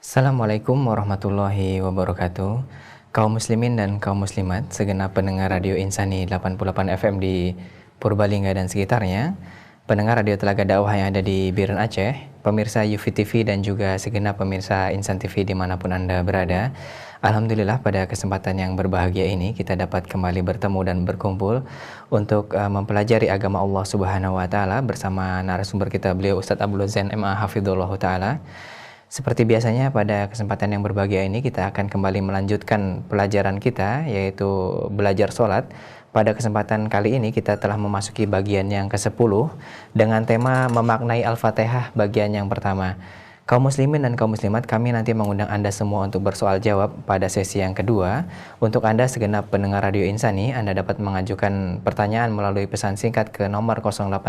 Assalamualaikum warahmatullahi wabarakatuh. Kaum muslimin dan kaum muslimat, segenap pendengar Radio Insani 88 FM di Purbalingga dan sekitarnya, pendengar Radio Telaga Dakwah yang ada di Biren Aceh, pemirsa UFI TV dan juga segenap pemirsa Insan TV dimanapun Anda berada. Alhamdulillah pada kesempatan yang berbahagia ini kita dapat kembali bertemu dan berkumpul untuk mempelajari agama Allah Subhanahu wa taala bersama narasumber kita, beliau Ustadz Abdul Zain MA Hafidhullah taala. Seperti biasanya pada kesempatan yang berbahagia ini kita akan kembali melanjutkan pelajaran kita, yaitu belajar sholat. Pada kesempatan kali ini kita telah memasuki bagian yang ke-10 dengan tema memaknai Al-Fatihah bagian yang pertama. Kaum muslimin dan kaum muslimat, kami nanti mengundang Anda semua untuk bersoal jawab pada sesi yang kedua. Untuk Anda segenap pendengar Radio Insani, Anda dapat mengajukan pertanyaan melalui pesan singkat ke nomor 085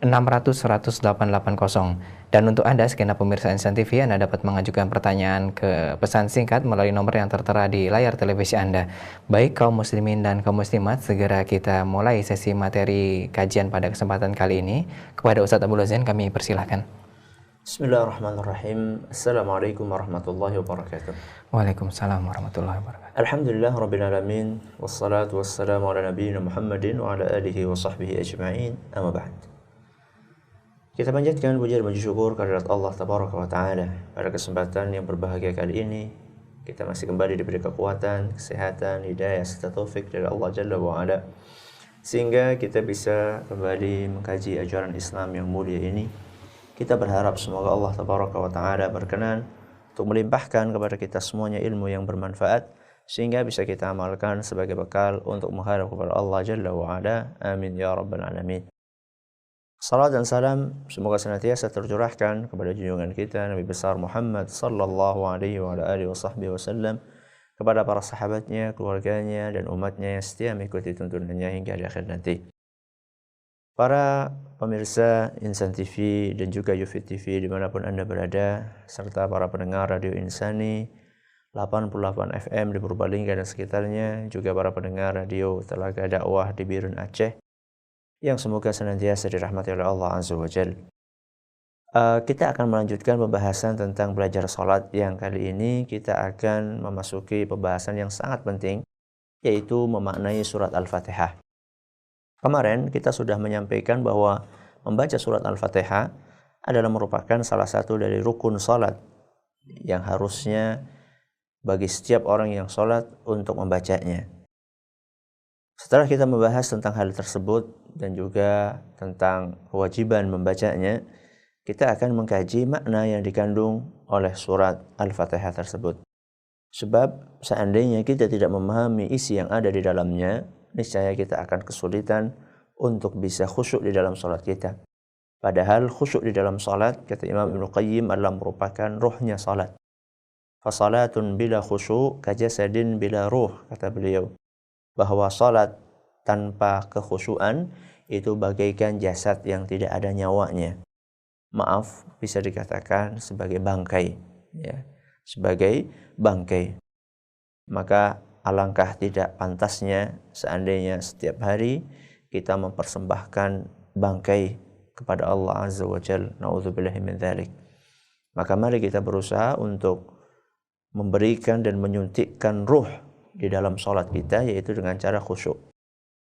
600 100 880. Dan untuk Anda segenap pemirsa Insan TV, Anda dapat mengajukan pertanyaan ke pesan singkat melalui nomor yang tertera di layar televisi Anda. Baik kaum muslimin dan kaum muslimat, segera kita mulai sesi materi kajian pada kesempatan kali ini. Kepada Ustadz Abdul Zain kami persilahkan. Bismillahirrahmanirrahim. Assalamualaikum warahmatullahi wabarakatuh. Waalaikumsalam warahmatullahi wabarakatuh. Alhamdulillah rabbil alamin, wassalatu wassalamu ala nabiyyina Muhammadin wa ala alihi wa sahbihi ajma'in. Amma ba'd. Kita panjatkan puji dan puji syukur kehadirat Allah tabaraka wa taala. Pada kesempatan yang berbahagia kali ini, kita masih kembali diberi kekuatan, kesehatan, hidayah serta taufik dari Allah Jalla wa ala, sehingga kita bisa kembali mengkaji ajaran Islam yang mulia ini. Kita berharap semoga Allah tabaraka wa ta'ala berkenan untuk melimpahkan kepada kita semuanya ilmu yang bermanfaat, sehingga bisa kita amalkan sebagai bekal untuk menghadap kepada Allah Jalla wa ala. Amin ya rabbal alamin. Salam dan salam semoga senantiasa tercurahkan kepada junjungan kita Nabi besar Muhammad sallallahu alaihi wa alihi wasallam, kepada para sahabatnya, keluarganya dan umatnya yang setia mengikuti tuntunannya hingga di akhir nanti. Para pemirsa Insan TV dan juga UFI TV dimanapun Anda berada, serta para pendengar Radio Insani 88 FM di Purbalingga dan sekitarnya, juga para pendengar Radio Telaga Dakwah di Biren Aceh, yang semoga senantiasa dirahmati oleh Allah Azza wa Jalla. Kita akan melanjutkan pembahasan tentang belajar sholat, yang kali ini kita akan memasuki pembahasan yang sangat penting, yaitu memaknai surat Al-Fatihah. Kemarin kita sudah menyampaikan bahwa membaca surat Al-Fatihah adalah merupakan salah satu dari rukun salat yang harusnya bagi setiap orang yang salat untuk membacanya. Setelah kita membahas tentang hal tersebut dan juga tentang kewajiban membacanya, kita akan mengkaji makna yang dikandung oleh surat Al-Fatihah tersebut. Sebab seandainya kita tidak memahami isi yang ada di dalamnya, niscaya kita akan kesulitan untuk bisa khusyuk di dalam salat kita. Padahal khusyuk di dalam salat, kata Imam Ibnu Qayyim, adalah merupakan ruhnya salat. Fasalatun bila khusyuk kajasadin bila ruh, kata beliau, bahwa salat tanpa kekhusyuan itu bagaikan jasad yang tidak ada nyawanya. Maaf, bisa dikatakan sebagai bangkai, ya, sebagai bangkai. Maka alangkah tidak pantasnya seandainya setiap hari kita mempersembahkan bangkai kepada Allah Azza wa Jalla. Na'udzubillahi min dzalik. Maka mari kita berusaha untuk memberikan dan menyuntikkan ruh di dalam salat kita, yaitu dengan cara khusyuk.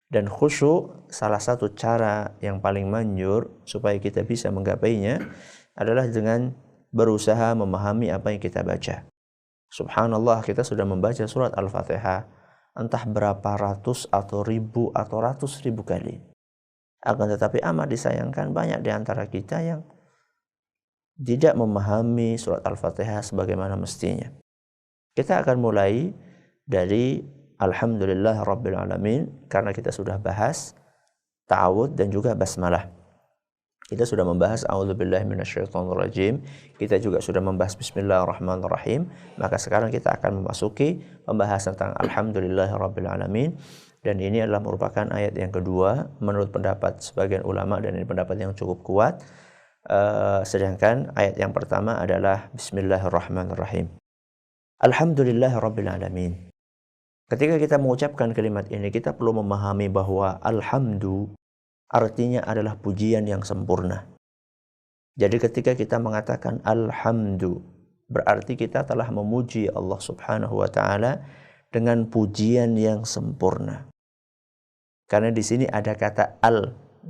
Dan khusyuk, salah satu cara yang paling manjur supaya kita bisa menggapainya adalah dengan berusaha memahami apa yang kita baca. Subhanallah, kita sudah membaca surat Al-Fatihah entah berapa ratus atau ribu atau ratus ribu kali. Akan tetapi amat disayangkan banyak di antara kita yang tidak memahami surat Al-Fatihah sebagaimana mestinya. Kita akan mulai dari Alhamdulillah Rabbil Alamin, karena kita sudah bahas ta'awud dan juga basmalah. Kita sudah membahas a'udzubillahi minasyaitonirrajim. Kita juga sudah membahas bismillahirrahmanirrahim. Maka sekarang kita akan memasuki pembahasan tentang alhamdulillahirabbil alamin, dan ini adalah merupakan ayat yang kedua menurut pendapat sebagian ulama, dan ini pendapat yang cukup kuat. Sedangkan ayat yang pertama adalah bismillahirrahmanirrahim. Alhamdulillahirabbil alamin. Ketika kita mengucapkan kalimat ini, kita perlu memahami bahwa alhamdu artinya adalah pujian yang sempurna. Jadi ketika kita mengatakan alhamdu, berarti kita telah memuji Allah Subhanahu wa taala dengan pujian yang sempurna. Karena di sini ada kata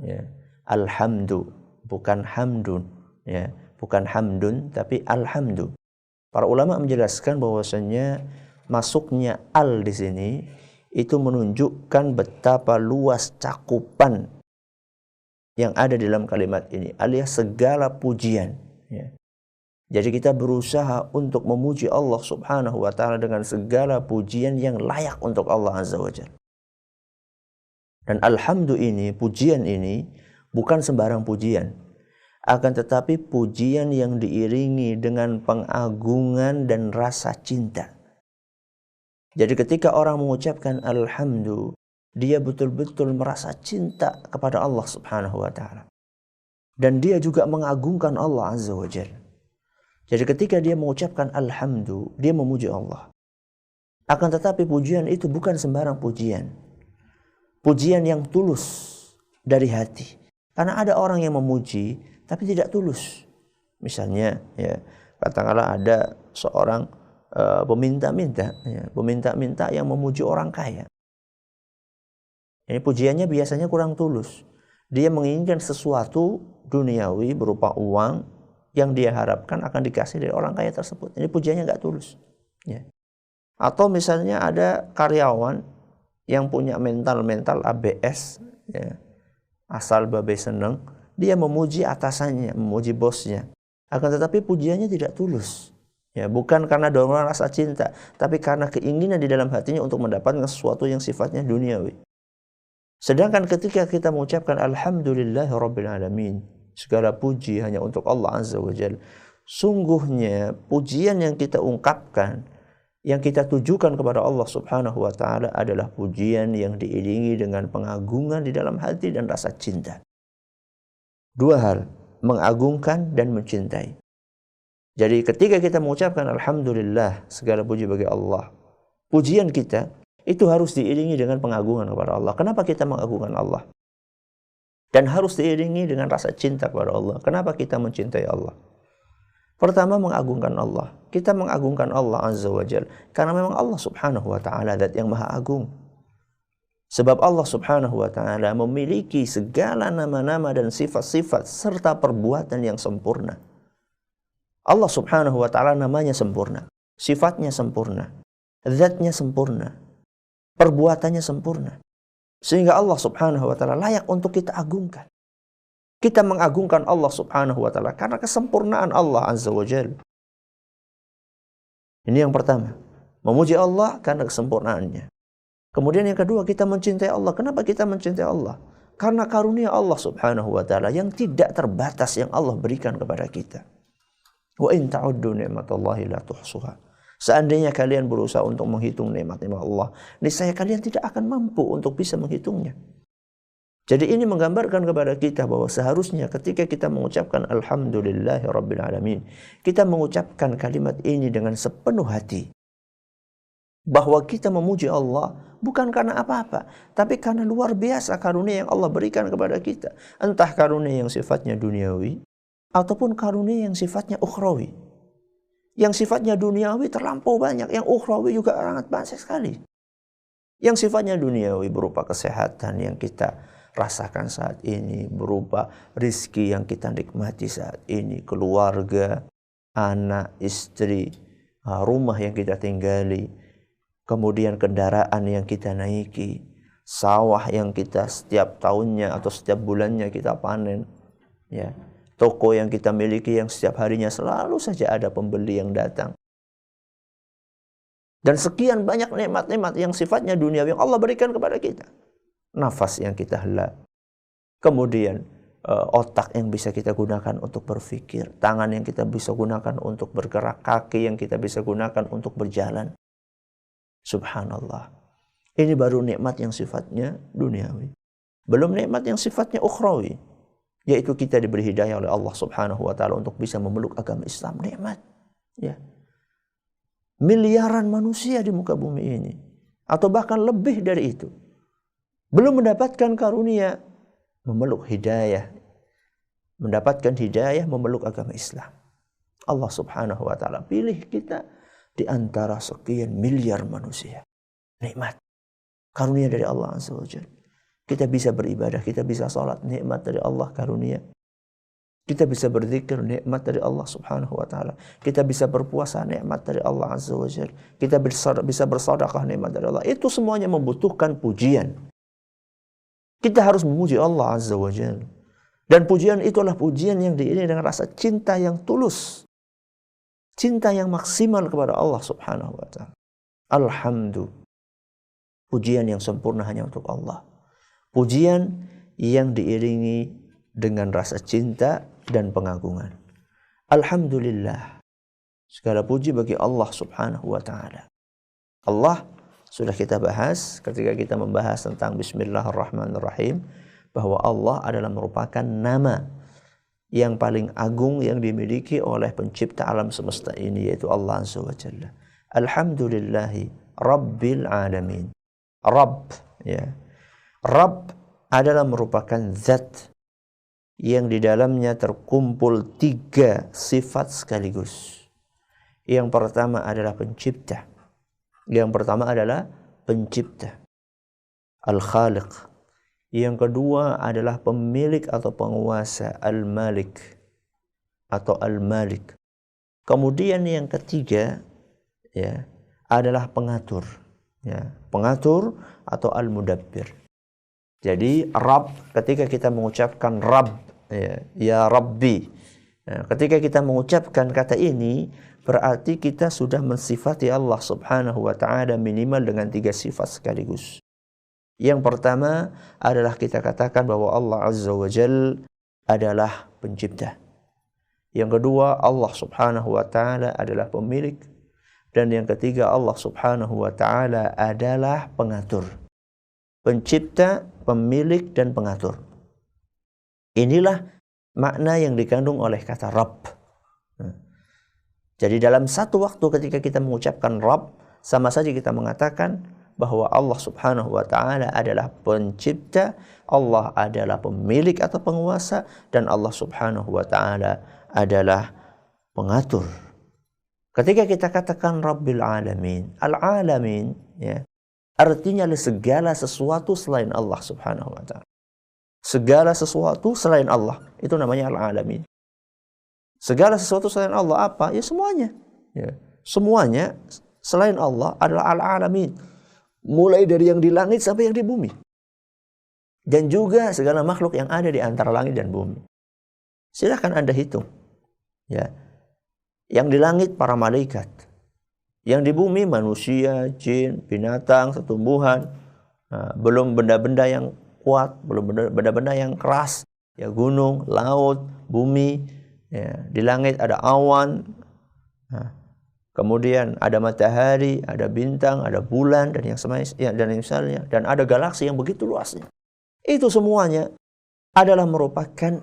ya. Alhamdu, bukan hamdun, ya. Bukan hamdun tapi alhamdu. Para ulama menjelaskan bahwasanya masuknya al di sini itu menunjukkan betapa luas cakupan yang ada dalam kalimat ini, alias segala pujian, ya. Jadi kita berusaha untuk memuji Allah Subhanahu wa taala dengan segala pujian yang layak untuk Allah Azza wa Jalla. Dan alhamdu ini, pujian ini bukan sembarang pujian, akan tetapi pujian yang diiringi dengan pengagungan dan rasa cinta. Jadi ketika orang mengucapkan alhamdu, dia betul-betul merasa cinta kepada Allah Subhanahu wa taala. Dan dia juga mengagungkan Allah Azza wa Jalla. Jadi ketika dia mengucapkan alhamdu, dia memuji Allah. Akan tetapi pujian itu bukan sembarang pujian. Pujian yang tulus dari hati. Karena ada orang yang memuji tapi tidak tulus. Misalnya, ya, katakanlah ada seorang peminta-minta yang memuji orang kaya. Ini pujiannya biasanya kurang tulus. Dia menginginkan sesuatu duniawi berupa uang yang dia harapkan akan dikasih dari orang kaya tersebut. Ini pujiannya nggak tulus. Ya. Atau misalnya ada karyawan yang punya mental ABS, ya, asal babe seneng, dia memuji atasannya, memuji bosnya. Akan tetapi pujiannya tidak tulus. Ya, bukan karena dorongan rasa cinta, tapi karena keinginan di dalam hatinya untuk mendapatkan sesuatu yang sifatnya duniawi. Sedangkan ketika kita mengucapkan alhamdulillahirabbil alamin, segala puji hanya untuk Allah Azza wa Jalla, sungguhnya pujian yang kita ungkapkan, yang kita tujukan kepada Allah Subhanahu wa taala adalah pujian yang diiringi dengan pengagungan di dalam hati dan rasa cinta. Dua hal, mengagungkan dan mencintai. Jadi ketika kita mengucapkan alhamdulillah, segala puji bagi Allah, pujian kita itu harus diiringi dengan pengagungan kepada Allah. Kenapa kita mengagungkan Allah? Dan harus diiringi dengan rasa cinta kepada Allah. Kenapa kita mencintai Allah? Pertama, mengagungkan Allah. Kita mengagungkan Allah Azza wa Jalla karena memang Allah Subhanahu wa taala zat yang maha agung. Sebab Allah Subhanahu wa taala memiliki segala nama-nama dan sifat-sifat serta perbuatan yang sempurna. Allah Subhanahu wa taala namanya sempurna, sifatnya sempurna, zatnya sempurna, perbuatannya sempurna. Sehingga Allah Subhanahu wa taala layak untuk kita agungkan. Kita mengagungkan Allah Subhanahu wa taala karena kesempurnaan Allah Azza wa Jalla. Ini yang pertama, memuji Allah karena kesempurnaannya. Kemudian yang kedua, kita mencintai Allah. Kenapa kita mencintai Allah? Karena karunia Allah Subhanahu wa taala yang tidak terbatas yang Allah berikan kepada kita. Wa in ta'uddu ni'matallahi la tuhsuha. Seandainya kalian berusaha untuk menghitung nikmat-nikmat Allah, niscaya kalian tidak akan mampu untuk bisa menghitungnya. Jadi ini menggambarkan kepada kita bahwa seharusnya ketika kita mengucapkan alhamdulillahirabbil alamin, kita mengucapkan kalimat ini dengan sepenuh hati. Bahwa kita memuji Allah bukan karena apa-apa, tapi karena luar biasa karunia yang Allah berikan kepada kita. Entah karunia yang sifatnya duniawi ataupun karunia yang sifatnya ukhrawi. Yang sifatnya duniawi terlampau banyak, yang ukhrawi juga sangat banyak sekali. Yang sifatnya duniawi berupa kesehatan yang kita rasakan saat ini, berupa rizki yang kita nikmati saat ini, keluarga, anak, istri, rumah yang kita tinggali, kemudian kendaraan yang kita naiki, sawah yang kita setiap tahunnya atau setiap bulannya kita panen, ya. Toko yang kita miliki yang setiap harinya selalu saja ada pembeli yang datang. Dan sekian banyak nikmat-nikmat yang sifatnya duniawi yang Allah berikan kepada kita. Nafas yang kita hela. Kemudian otak yang bisa kita gunakan untuk berpikir. Tangan yang kita bisa gunakan untuk bergerak. Kaki yang kita bisa gunakan untuk berjalan. Subhanallah. Ini baru nikmat yang sifatnya duniawi. Belum nikmat yang sifatnya ukhrawi. Yaitu kita diberi hidayah oleh Allah Subhanahu wa taala untuk bisa memeluk agama Islam. Nikmat. Ya. Miliaran manusia di muka bumi ini, atau bahkan lebih dari itu, belum mendapatkan karunia memeluk hidayah, mendapatkan hidayah memeluk agama Islam. Allah subhanahu wa ta'ala pilih kita di antara sekian miliar manusia. Nikmat, karunia dari Allah azza wa jalla. Kita bisa beribadah, kita bisa salat, nikmat dari Allah, karunia. Kita bisa berzikir, nikmat dari Allah subhanahu wa ta'ala. Kita bisa berpuasa, nikmat dari Allah azza wa jalla. Kita bisa bersedekah, nikmat dari Allah. Itu semuanya membutuhkan pujian. Kita harus memuji Allah azza wa jalla. Dan pujian itulah pujian yang diiringi dengan rasa cinta yang tulus. Cinta yang maksimal kepada Allah subhanahu wa ta'ala. Alhamdulillah. Pujian yang sempurna hanya untuk Allah. Pujian yang diiringi dengan rasa cinta dan pengagungan. Alhamdulillah. Segala puji bagi Allah subhanahu wa ta'ala. Allah sudah kita bahas ketika kita membahas tentang Bismillahirrahmanirrahim, bahwa Allah adalah merupakan nama yang paling agung yang dimiliki oleh pencipta alam semesta ini, yaitu Allah azza wa jalla. Alhamdulillahi Rabbil alamin. Rabb, ya. Rabb adalah merupakan zat yang di dalamnya terkumpul 3 sifat sekaligus. Yang pertama adalah pencipta. Yang pertama adalah pencipta, Al-Khaliq. Yang kedua adalah pemilik atau penguasa, Al-Malik atau Al-Malik. Kemudian yang ketiga, ya, adalah pengatur, ya, pengatur atau Al-Mudabbir. Jadi Rabb, ketika kita mengucapkan Rabb, ya Rabbi, ya, ketika kita mengucapkan kata ini, berarti kita sudah mensifati Allah subhanahu wa ta'ala minimal dengan 3 sifat sekaligus. Yang pertama adalah kita katakan bahwa Allah azza wa jal adalah pencipta. Yang kedua, Allah subhanahu wa ta'ala adalah pemilik. Dan yang ketiga, Allah subhanahu wa ta'ala adalah pengatur. Pencipta, pemilik, dan pengatur. Inilah makna yang dikandung oleh kata Rabb. Jadi dalam satu waktu ketika kita mengucapkan Rabb, sama saja kita mengatakan bahwa Allah subhanahu wa ta'ala adalah pencipta, Allah adalah pemilik atau penguasa, dan Allah subhanahu wa ta'ala adalah pengatur. Ketika kita katakan Rabbil alamin, Al-alamin, ya, artinya segala sesuatu selain Allah subhanahu wa ta'ala. Segala sesuatu selain Allah, itu namanya Al-alamin. Segala sesuatu selain Allah apa? Ya semuanya. Ya. Semuanya selain Allah adalah Al-alamin. Mulai dari yang di langit sampai yang di bumi. Dan juga segala makhluk yang ada di antara langit dan bumi. Silahkan Anda hitung. Ya. Yang di langit para malaikat. Yang di bumi manusia, jin, binatang, tumbuhan. Nah, belum benda-benda yang kuat, belum benda-benda yang keras. Ya, gunung, laut, bumi. Ya. Di langit ada awan. Nah, kemudian ada matahari, ada bintang, ada bulan, dan yang misalnya, dan ada galaksi yang begitu luasnya. Itu semuanya adalah merupakan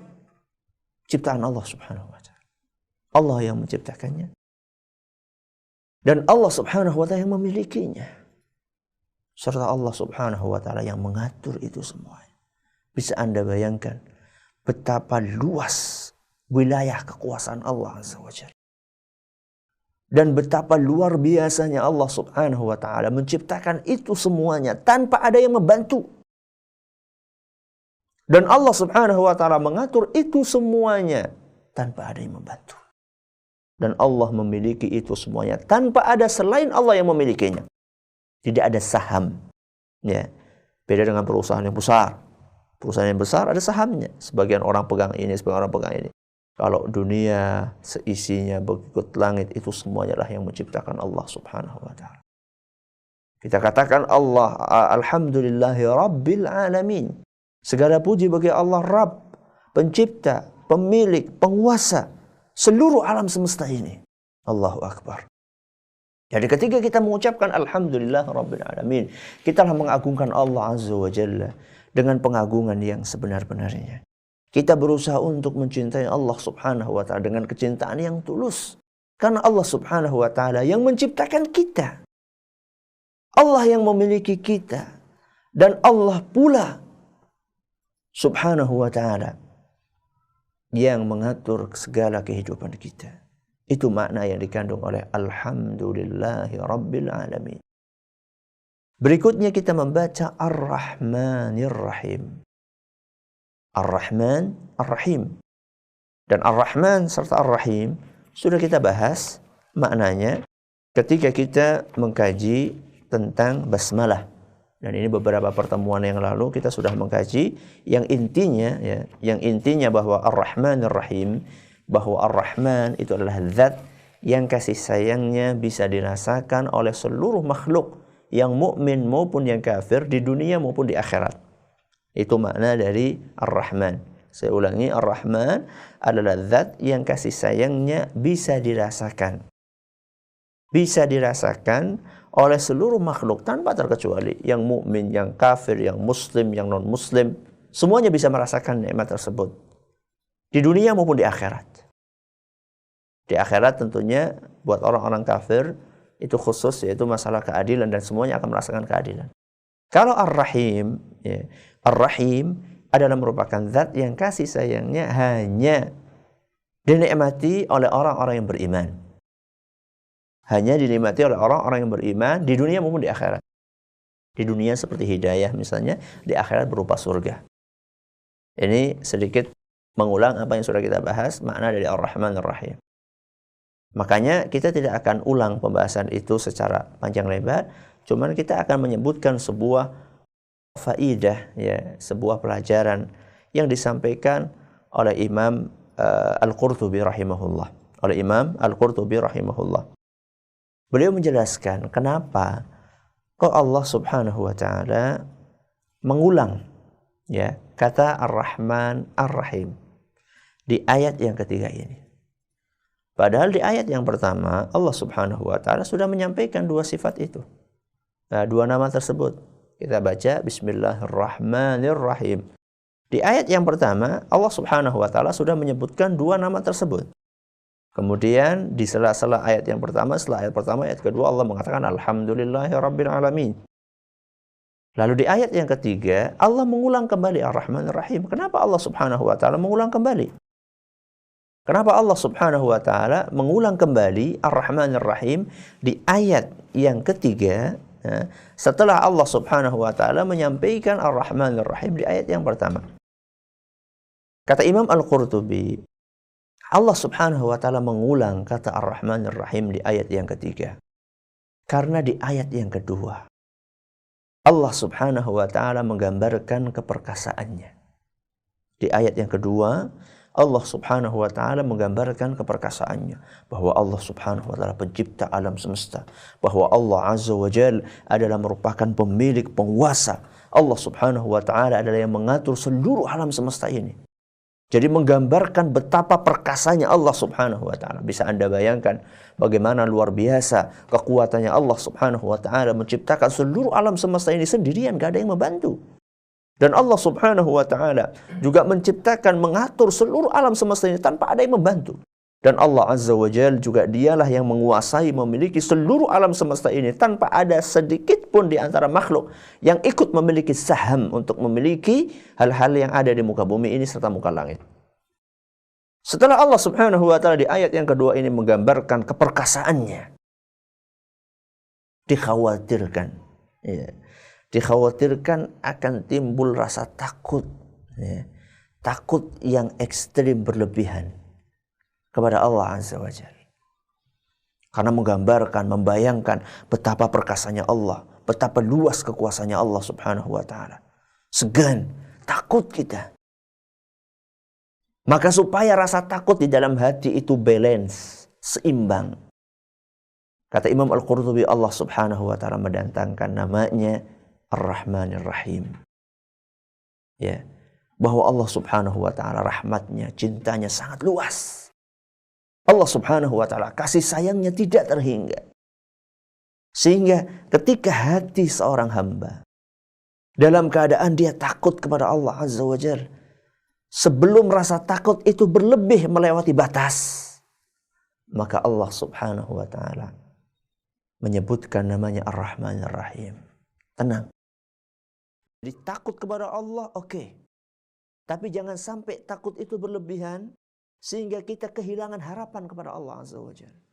ciptaan Allah subhanahu wa ta'ala. Allah yang menciptakannya. Dan Allah subhanahu wa ta'ala yang memilikinya. Serta Allah subhanahu wa ta'ala yang mengatur itu semuanya. Bisa Anda bayangkan betapa luas wilayah kekuasaan Allah azza wa jalla. Dan betapa luar biasanya Allah subhanahu wa ta'ala menciptakan itu semuanya tanpa ada yang membantu. Dan Allah subhanahu wa ta'ala mengatur itu semuanya tanpa ada yang membantu. Dan Allah memiliki itu semuanya tanpa ada selain Allah yang memilikinya. Tidak ada saham. Ya. Beda dengan perusahaan yang besar. Perusahaan yang besar ada sahamnya. Sebagian orang pegang ini, sebagian orang pegang ini. Kalau dunia seisinya berikut langit, itu semuanya lah yang menciptakan Allah subhanahu wa ta'ala. Kita katakan Allah, Alhamdulillahi Rabbil alamin. Segala puji bagi Allah Rabb, pencipta, pemilik, penguasa seluruh alam semesta ini. Allahu Akbar. Jadi ketika kita mengucapkan Alhamdulillah Rabbil alamin, kita telah mengagungkan Allah azza wa jalla dengan pengagungan yang sebenar-benarnya. Kita berusaha untuk mencintai Allah subhanahu wa ta'ala dengan kecintaan yang tulus. Karena Allah subhanahu wa ta'ala yang menciptakan kita. Allah yang memiliki kita. Dan Allah pula subhanahu wa ta'ala yang mengatur segala kehidupan kita. Itu makna yang dikandung oleh Alhamdulillahi Rabbil Alamin. Berikutnya kita membaca Ar-Rahmanir Rahim. Ar-Rahman, Ar-Rahim. Dan Ar-Rahman serta Ar-Rahim sudah kita bahas maknanya ketika kita mengkaji tentang basmalah. Dan ini beberapa pertemuan yang lalu kita sudah mengkaji yang intinya bahwa Ar-Rahmanir Rahim, bahwa Ar-Rahman itu adalah zat yang kasih sayangnya bisa dirasakan oleh seluruh makhluk, yang mukmin maupun yang kafir, di dunia maupun di akhirat. Itu makna dari Ar-Rahman. Saya ulangi, Ar-Rahman adalah zat yang kasih sayangnya bisa dirasakan. Bisa dirasakan oleh seluruh makhluk tanpa terkecuali, yang mukmin, yang kafir, yang muslim, yang non-muslim, semuanya bisa merasakan nikmat tersebut di dunia maupun di akhirat. Di akhirat tentunya buat orang-orang kafir itu khusus, yaitu masalah keadilan, dan semuanya akan merasakan keadilan. Kalau Ar-Rahim, Ar-Rahim adalah merupakan zat yang kasih sayangnya hanya dinikmati oleh orang-orang yang beriman. Hanya dinikmati oleh orang-orang yang beriman di dunia maupun di akhirat. Di dunia seperti hidayah misalnya, di akhirat berupa surga. Ini sedikit mengulang apa yang sudah kita bahas, makna dari Ar-Rahman Ar-Rahim. Makanya kita tidak akan ulang pembahasan itu secara panjang lebar, cuman kita akan menyebutkan sebuah faidah, sebuah pelajaran yang disampaikan oleh Imam Al-Qurtubi rahimahullah. Oleh Imam Al-Qurtubi rahimahullah. Beliau menjelaskan kenapa kok Allah Subhanahu wa taala mengulang kata Ar-Rahman Ar-Rahim di ayat yang ketiga ini. Padahal di ayat yang pertama Allah Subhanahu wa taala sudah menyampaikan dua sifat itu. Dua nama tersebut. Kita baca Bismillahirrahmanirrahim. Di ayat yang pertama Allah Subhanahu wa taala sudah menyebutkan dua nama tersebut. Kemudian di sela-sela ayat yang pertama, setelah ayat pertama, ayat kedua Allah mengatakan Alhamdulillahirabbil alamin. Lalu di ayat yang ketiga Allah mengulang kembali Ar-Rahmanir-Rahim. Kenapa Allah Subhanahu wa taala mengulang kembali? Kenapa Allah Subhanahu wa taala mengulang kembali Ar-Rahmanir-Rahim di ayat yang ketiga setelah Allah Subhanahu wa taala menyampaikan Ar-Rahmanir-Rahim di ayat yang pertama? Kata Imam Al-Qurtubi, Allah Subhanahu wa taala mengulang kata Ar-Rahmanir-Rahim di ayat yang ketiga karena di ayat yang kedua Allah Subhanahu wa taala menggambarkan keperkasaannya. Di ayat yang kedua Allah Subhanahu wa taala menggambarkan keperkasaannya, bahwa Allah Subhanahu wa taala pencipta alam semesta, bahwa Allah Azza wa Jalla adalah merupakan pemilik, penguasa. Allah Subhanahu wa taala adalah yang mengatur seluruh alam semesta ini. Jadi menggambarkan betapa perkasanya Allah Subhanahu wa taala. Bisa Anda bayangkan bagaimana luar biasa kekuatannya Allah Subhanahu wa taala menciptakan seluruh alam semesta ini sendirian, gak ada yang membantu. Dan Allah Subhanahu wa taala juga menciptakan, mengatur seluruh alam semesta ini tanpa ada yang membantu. Dan Allah Azza wa Jalla juga dialah yang menguasai, memiliki seluruh alam semesta ini tanpa ada sedikit pun di antara makhluk yang ikut memiliki saham untuk memiliki hal-hal yang ada di muka bumi ini serta muka langit. Setelah Allah Subhanahu wa taala di ayat yang kedua ini menggambarkan keperkasaannya, dikhawatirkan akan timbul rasa takut, takut yang ekstrim berlebihan kepada Allah Azza wa Jalla. Karena menggambarkan, membayangkan betapa perkasanya Allah, betapa luas kekuasaannya Allah Subhanahu wa taala. Segan, takut kita. Maka supaya rasa takut di dalam hati itu balance, seimbang. Kata Imam Al-Qurtubi, Allah Subhanahu wa taala mendatangkan namanya Ar-Rahmanir-Rahim. Bahwa Allah Subhanahu wa taala rahmatnya, cintanya sangat luas. Allah Subhanahu wa taala kasih sayangnya tidak terhingga. Sehingga ketika hati seorang hamba dalam keadaan dia takut kepada Allah Azza wa Jalla, sebelum rasa takut itu berlebih melewati batas, maka Allah Subhanahu wa taala menyebutkan namanya Ar-Rahmanir-Rahim. Tenang. Jadi takut kepada Allah, oke. Tapi jangan sampai takut itu berlebihan sehingga kita kehilangan harapan kepada Allah Azza wa Jalla.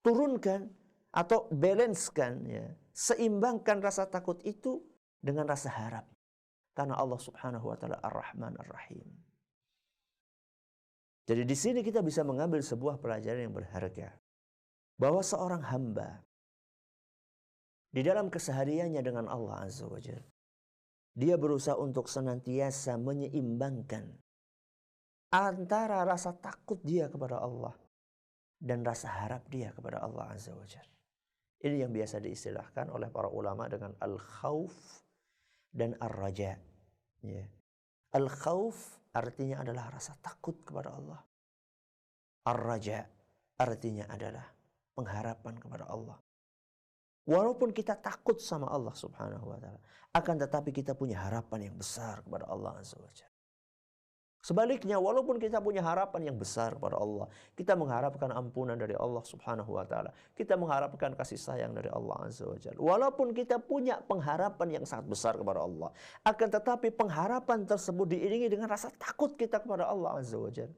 Turunkan atau balancekan, ya, seimbangkan rasa takut itu dengan rasa harap. Karena Allah Subhanahu wa taala Ar-Rahman Ar-Rahim. Jadi di sini kita bisa mengambil sebuah pelajaran yang berharga, bahwa seorang hamba di dalam kesehariannya dengan Allah Azza wa Jalla, dia berusaha untuk senantiasa menyeimbangkan antara rasa takut dia kepada Allah dan rasa harap dia kepada Allah Azza wa Jalla. Ini yang biasa diistilahkan oleh para ulama dengan al-khauf dan ar-raja. Ya. Al-khauf artinya adalah rasa takut kepada Allah. Ar-raja artinya adalah pengharapan kepada Allah. Walaupun kita takut sama Allah Subhanahu wa taala, akan tetapi kita punya harapan yang besar kepada Allah Azza wa Jalla. Sebaliknya, walaupun kita punya harapan yang besar kepada Allah, kita mengharapkan ampunan dari Allah Subhanahu wa taala, kita mengharapkan kasih sayang dari Allah Azza wa Jalla. Walaupun kita punya pengharapan yang sangat besar kepada Allah, akan tetapi pengharapan tersebut diiringi dengan rasa takut kita kepada Allah Azza wa Jalla.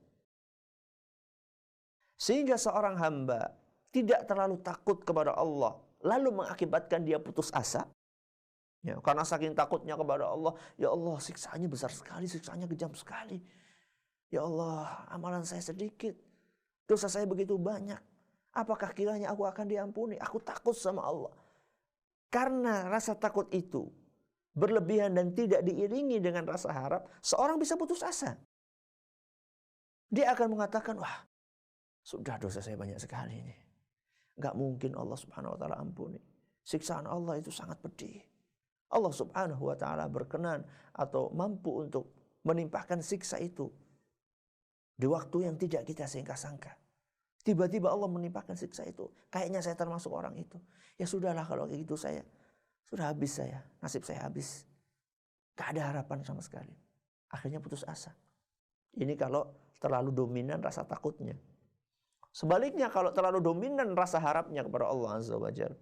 Sehingga seorang hamba tidak terlalu takut kepada Allah, lalu mengakibatkan dia putus asa. Ya, karena saking takutnya kepada Allah, ya Allah, siksaannya besar sekali, siksaannya kejam sekali. Ya Allah, amalan saya sedikit, dosa saya begitu banyak. Apakah kiranya aku akan diampuni? Aku takut sama Allah. Karena rasa takut itu berlebihan dan tidak diiringi dengan rasa harap, seorang bisa putus asa. Dia akan mengatakan, wah, sudah dosa saya banyak sekali ini. Gak mungkin Allah Subhanahu wa taala ampuni. Siksaan Allah itu sangat pedih. Allah Subhanahu wa taala berkenan atau mampu untuk menimpahkan siksa itu di waktu yang tidak kita sangka-sangka. Tiba-tiba Allah menimpahkan siksa itu. Kayaknya saya termasuk orang itu. Ya sudahlah, kalau kayak gitu saya sudah habis, saya nasib saya habis. Gak ada harapan sama sekali. Akhirnya putus asa. Ini kalau terlalu dominan rasa takutnya. Sebaliknya, kalau terlalu dominan rasa harapnya kepada Allah Azza wa Jalla,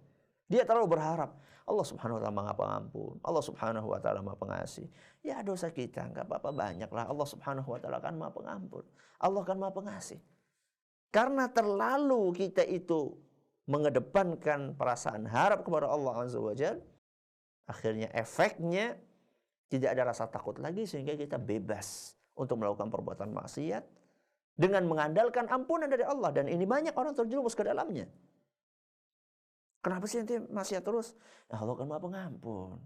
dia terlalu berharap Allah Subhanahu wa taala Maha Pengampun, Allah Subhanahu wa taala Maha Pengasih. Ya dosa kita enggak apa-apa, banyaklah. Allah Subhanahu wa taala kan Maha Pengampun. Allah kan Maha Pengasih. Karena terlalu kita itu mengedepankan perasaan harap kepada Allah Azza wa Jalla, akhirnya efeknya tidak ada rasa takut lagi, sehingga kita bebas untuk melakukan perbuatan maksiat dengan mengandalkan ampunan dari Allah. Dan ini banyak orang terjerumus ke dalamnya. Kenapa sih nanti maksiat terus? Ya Allah kan Maha Pengampun.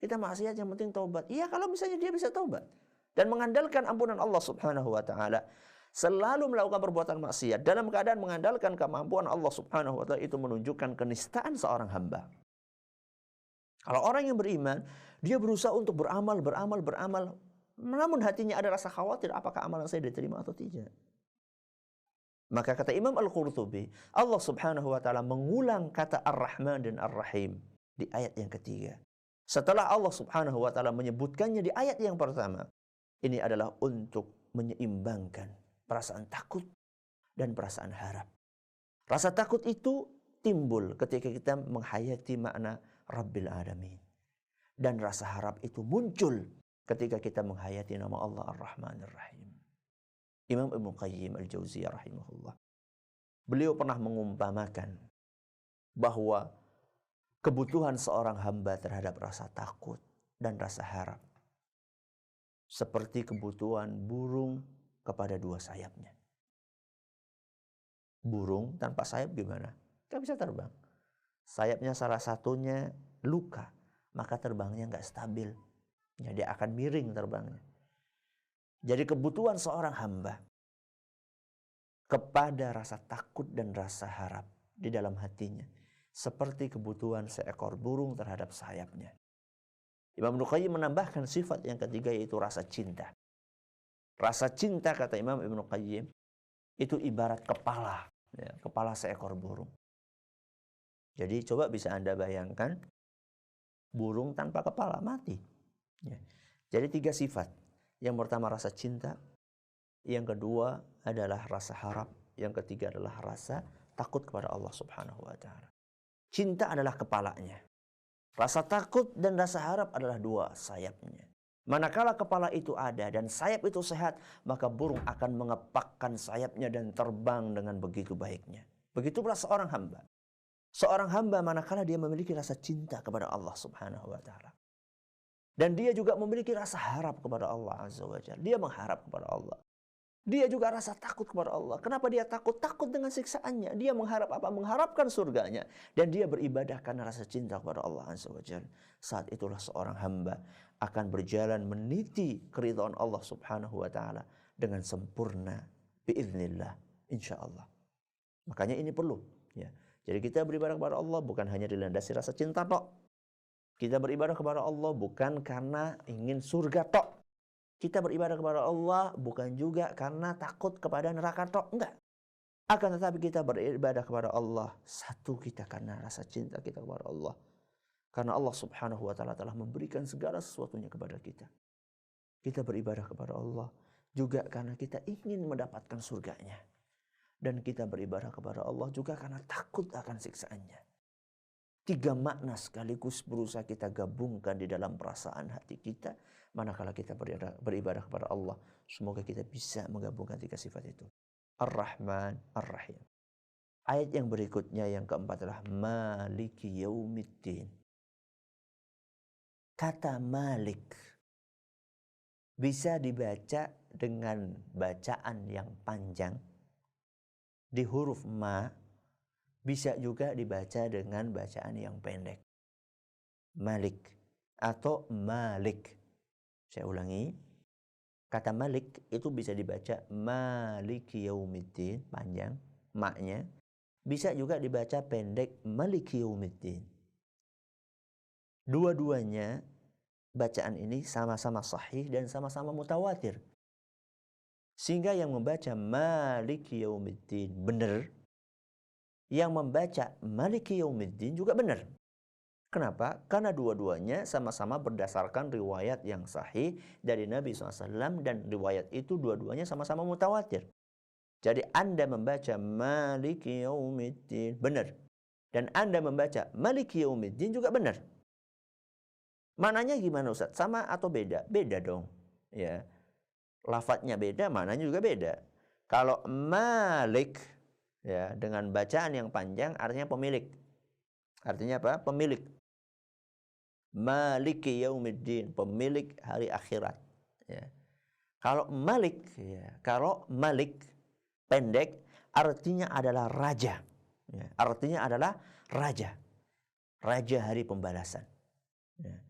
Kita maksiat yang penting taubat. Iya, kalau misalnya dia bisa taubat dan mengandalkan ampunan Allah Subhanahu wa taala, selalu melakukan perbuatan maksiat dalam keadaan mengandalkan kemampuan Allah Subhanahu wa taala, itu menunjukkan kenistaan seorang hamba. Kalau orang yang beriman, dia berusaha untuk beramal, namun hatinya ada rasa khawatir, apakah amalan saya diterima atau tidak. Maka kata Imam Al-Qurtubi, Allah Subhanahu wa taala mengulang kata Ar-Rahman dan Ar-Rahim di ayat yang ketiga. Setelah Allah Subhanahu wa taala menyebutkannya di ayat yang pertama, ini adalah untuk menyeimbangkan perasaan takut dan perasaan harap. Rasa takut itu timbul ketika kita menghayati makna Rabbil Alamin. Dan rasa harap itu muncul ketika kita menghayati nama Allah Ar-Rahman Ar-Rahim. Imam Ibnu Qayyim Al-Jauziyah rahimahullah, beliau pernah mengumpamakan bahwa kebutuhan seorang hamba terhadap rasa takut dan rasa harap seperti kebutuhan burung kepada dua sayapnya. Burung tanpa sayap gimana? Gak bisa terbang. Sayapnya salah satunya luka, maka terbangnya gak stabil. Jadi akan miring terbangnya. Jadi kebutuhan seorang hamba kepada rasa takut dan rasa harap di dalam hatinya seperti kebutuhan seekor burung terhadap sayapnya. Imam Ibnu Qayyim menambahkan sifat yang ketiga, yaitu rasa cinta. Rasa cinta, kata Imam Ibnu Qayyim, itu ibarat kepala, ya, kepala seekor burung. Jadi coba bisa Anda bayangkan burung tanpa kepala, mati. Ya. Jadi 3 sifat. Yang pertama rasa cinta, yang kedua adalah rasa harap, yang ketiga adalah rasa takut kepada Allah Subhanahu wa taala. Cinta adalah kepalanya. Rasa takut dan rasa harap adalah 2 sayapnya. Manakala kepala itu ada dan sayap itu sehat, maka burung akan mengepakkan sayapnya dan terbang dengan begitu baiknya. Begitu pula seorang hamba. Seorang hamba manakala dia memiliki rasa cinta kepada Allah Subhanahu wa taala. Dan dia juga memiliki rasa harap kepada Allah Azza wa Jalla. Dia mengharap kepada Allah. Dia juga rasa takut kepada Allah. Kenapa dia takut? Takut dengan siksaannya. Dia mengharap apa? Mengharapkan surganya. Dan dia beribadah karena rasa cinta kepada Allah Azza wa Jalla. Saat itulah seorang hamba akan berjalan meniti keridhaan Allah Subhanahu wa taala dengan sempurna biiznillah, insyaallah. Makanya ini perlu, ya. Jadi kita beribadah kepada Allah bukan hanya dilandasi rasa cinta tok. Kita beribadah kepada Allah bukan karena ingin surga tok. Kita beribadah kepada Allah bukan juga karena takut kepada neraka tok, enggak. Akan tetapi kita beribadah kepada Allah, satu, kita karena rasa cinta kita kepada Allah. Karena Allah Subhanahu wa taala telah memberikan segala sesuatunya kepada kita. Kita beribadah kepada Allah juga karena kita ingin mendapatkan surganya. Dan kita beribadah kepada Allah juga karena takut akan siksaannya. 3 makna sekaligus berusaha kita gabungkan di dalam perasaan hati kita manakala kita beribadah kepada Allah. Semoga kita bisa menggabungkan 3 sifat itu. Ar-Rahman, Ar-Rahim. Ayat yang berikutnya yang keempat adalah Maliki Yaumiddin. Kata Malik bisa dibaca dengan bacaan yang panjang di huruf ma, bisa juga dibaca dengan bacaan yang pendek. Malik atau Malik. Saya ulangi. Kata Malik itu bisa dibaca Maliki Yaumiddin, panjang, maknya. Bisa juga dibaca pendek Maliki Yaumiddin. Dua-duanya bacaan ini sama-sama sahih dan sama-sama mutawatir. Sehingga yang membaca Maliki Yaumiddin benar, yang membaca Maliki Yaumiddin juga benar. Kenapa? Karena dua-duanya sama-sama berdasarkan riwayat yang sahih dari Nabi SAW, dan riwayat itu dua-duanya sama-sama mutawatir. Jadi Anda membaca Maliki Yaumiddin benar, dan Anda membaca Maliki Yaumiddin juga benar. Mananya gimana Ustaz? Sama atau beda? Beda dong. Ya. Lafadznya beda, maknanya juga beda. Kalau Malik, ya, dengan bacaan yang panjang artinya pemilik. Artinya apa? Pemilik. Maliki Yaumiddin, pemilik hari akhirat. Ya. Kalau Malik, ya, kalau Malik pendek artinya adalah raja. Ya. Artinya adalah raja. Raja hari pembalasan. Ya.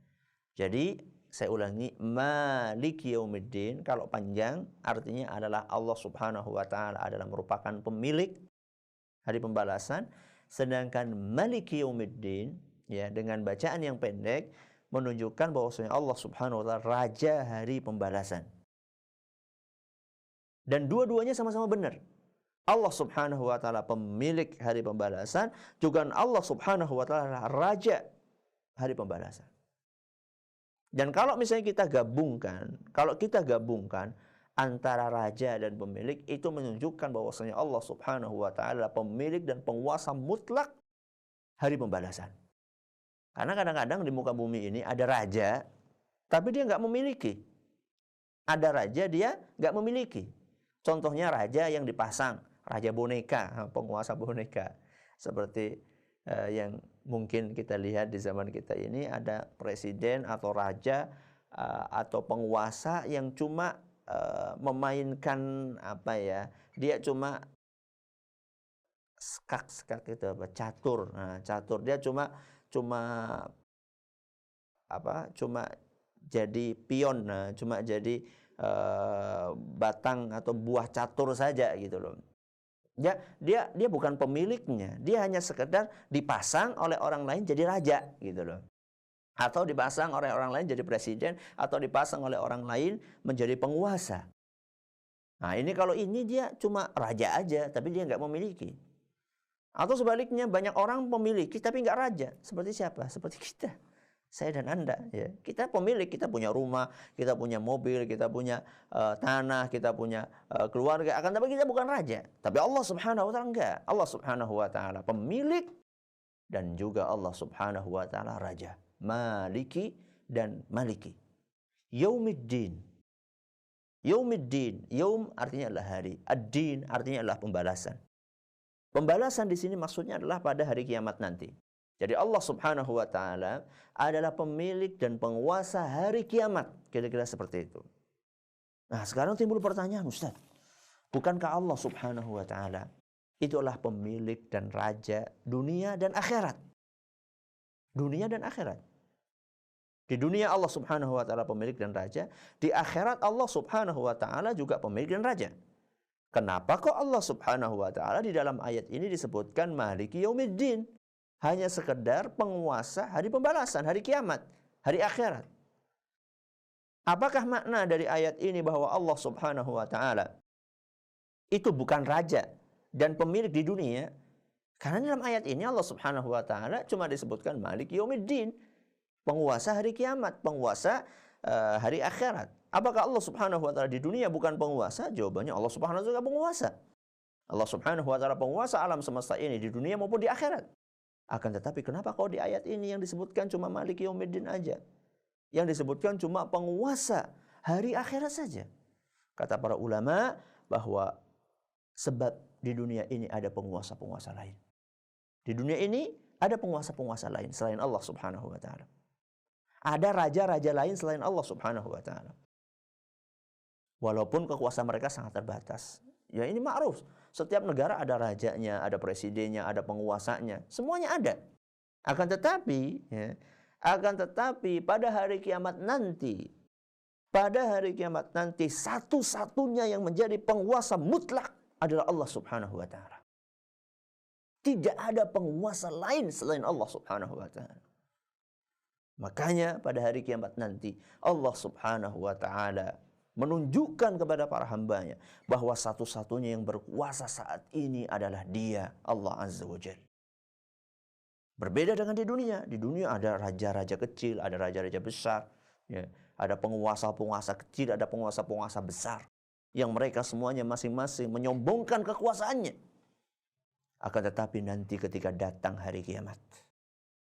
Jadi saya ulangi, Maliki Yaumiddin kalau panjang artinya adalah Allah Subhanahu wa taala adalah merupakan pemilik hari pembalasan, sedangkan Maliki Yaumiddin, ya, dengan bacaan yang pendek menunjukkan bahwasanya Allah Subhanahu wa taala raja hari pembalasan. Dan dua-duanya sama-sama benar. Allah Subhanahu wa taala pemilik hari pembalasan, juga Allah Subhanahu wa taala raja hari pembalasan. Dan kalau misalnya kita gabungkan, antara raja dan pemilik, itu menunjukkan bahwasanya Allah Subhanahu wa taala pemilik dan penguasa mutlak hari pembalasan. Karena kadang-kadang di muka bumi ini ada raja, tapi dia nggak memiliki. Ada raja, dia nggak memiliki. Contohnya raja yang dipasang, raja boneka, penguasa boneka. Seperti yang mungkin kita lihat di zaman kita ini, ada presiden atau raja atau penguasa yang cuma memainkan apa ya, dia cuma skak itu apa, catur. Nah, catur dia cuma jadi pion, cuma jadi batang atau buah catur saja gitu loh. Dia bukan pemiliknya, dia hanya sekedar dipasang oleh orang lain jadi raja gitu loh. Atau dipasang oleh orang lain jadi presiden, atau dipasang oleh orang lain menjadi penguasa. Nah ini kalau ini dia cuma raja aja, tapi dia nggak memiliki. Atau sebaliknya banyak orang memiliki tapi nggak raja. Seperti siapa? Seperti kita. Saya dan Anda, ya. Kita pemilik, kita punya rumah, kita punya mobil, kita punya tanah, kita punya keluarga. Akan tapi kita bukan raja. Tapi Allah Subhanahu wa taala enggak. Allah Subhanahu wa taala pemilik dan juga Allah Subhanahu wa taala raja. Maliki dan Maliki. Yaumiddin. Yaumiddin, yaum artinya adalah hari, ad-din artinya adalah pembalasan. Pembalasan di sini maksudnya adalah pada hari kiamat nanti. Jadi Allah Subhanahu wa taala adalah pemilik dan penguasa hari kiamat, kira-kira seperti itu. Nah, sekarang timbul pertanyaan, Ustaz. Bukankah Allah Subhanahu wa taala itulah pemilik dan raja dunia dan akhirat? Dunia dan akhirat. Di dunia Allah Subhanahu wa taala pemilik dan raja, di akhirat Allah Subhanahu wa taala juga pemilik dan raja. Kenapa kok Allah Subhanahu wa taala di dalam ayat ini disebutkan Maliki Yaumiddin? Hanya sekedar penguasa hari pembalasan, hari kiamat, hari akhirat. Apakah makna dari ayat ini bahwa Allah Subhanahu wa taala itu bukan raja dan pemilik di dunia? Karena dalam ayat ini Allah Subhanahu wa taala cuma disebutkan Maliki Yaumiddin, penguasa hari kiamat, penguasa hari akhirat. Apakah Allah Subhanahu wa taala di dunia bukan penguasa? Jawabannya Allah Subhanahu wa taala penguasa. Allah Subhanahu wa taala penguasa alam semesta ini di dunia maupun di akhirat. Akan tetapi kenapa kok di ayat ini yang disebutkan cuma Maliki Yaumiddin aja? Yang disebutkan cuma penguasa hari akhirat saja. Kata para ulama bahwa sebab di dunia ini ada penguasa-penguasa lain. Di dunia ini ada penguasa-penguasa lain selain Allah Subhanahu wa taala. Ada raja-raja lain selain Allah Subhanahu wa taala. Walaupun kekuasaan mereka sangat terbatas. Ya ini ma'ruf. Setiap negara ada rajanya, ada presidennya, ada penguasanya. Semuanya ada. Akan tetapi pada hari kiamat nanti, satu-satunya yang menjadi penguasa mutlak adalah Allah Subhanahu wa taala. Tidak ada penguasa lain selain Allah Subhanahu wa taala. Makanya pada hari kiamat nanti Allah Subhanahu wa taala menunjukkan kepada para hambanya bahwa satu-satunya yang berkuasa saat ini adalah Dia, Allah Azza wa Jalla. Berbeda dengan di dunia. Di dunia ada raja-raja kecil, ada raja-raja besar, ya. Ada penguasa-penguasa kecil, ada penguasa-penguasa besar, yang mereka semuanya masing-masing menyombongkan kekuasaannya. Akan tetapi nanti ketika datang hari kiamat,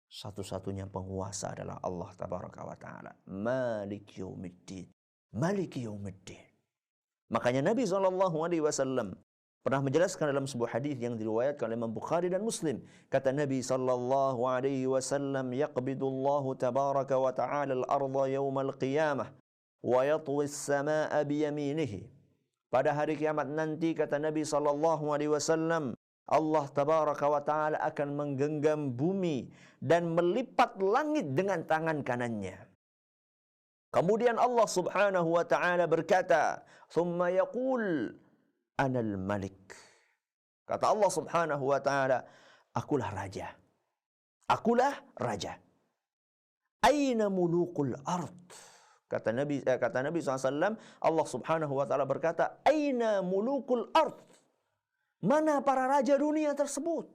satu-satunya penguasa adalah Allah Tabaraka wa Ta'ala. Maliki Yaumiddin. Maliki Yaumiddin. Makanya Nabi SAW pernah menjelaskan dalam sebuah hadis yang diriwayatkan oleh Imam Bukhari dan Muslim. Kata Nabi SAW, yaqbidullahu tabaraka wa ta'ala al-arda yawmal qiyamah wa yatwi as-samaa'a biyaminihi. Pada hari kiamat nanti, kata Nabi SAW, Allah tabaraka wa ta'ala akan menggenggam bumi dan melipat langit dengan tangan kanannya. Kemudian Allah Subhanahu wa taala berkata, "Tsumma yaqul anal malik." Kata Allah Subhanahu wa taala, "Akulah raja. Akulah raja." Aina mulukul ard? Kata Nabi SAW, Allah Subhanahu wa taala berkata, "Aina mulukul ard?" Mana para raja dunia tersebut?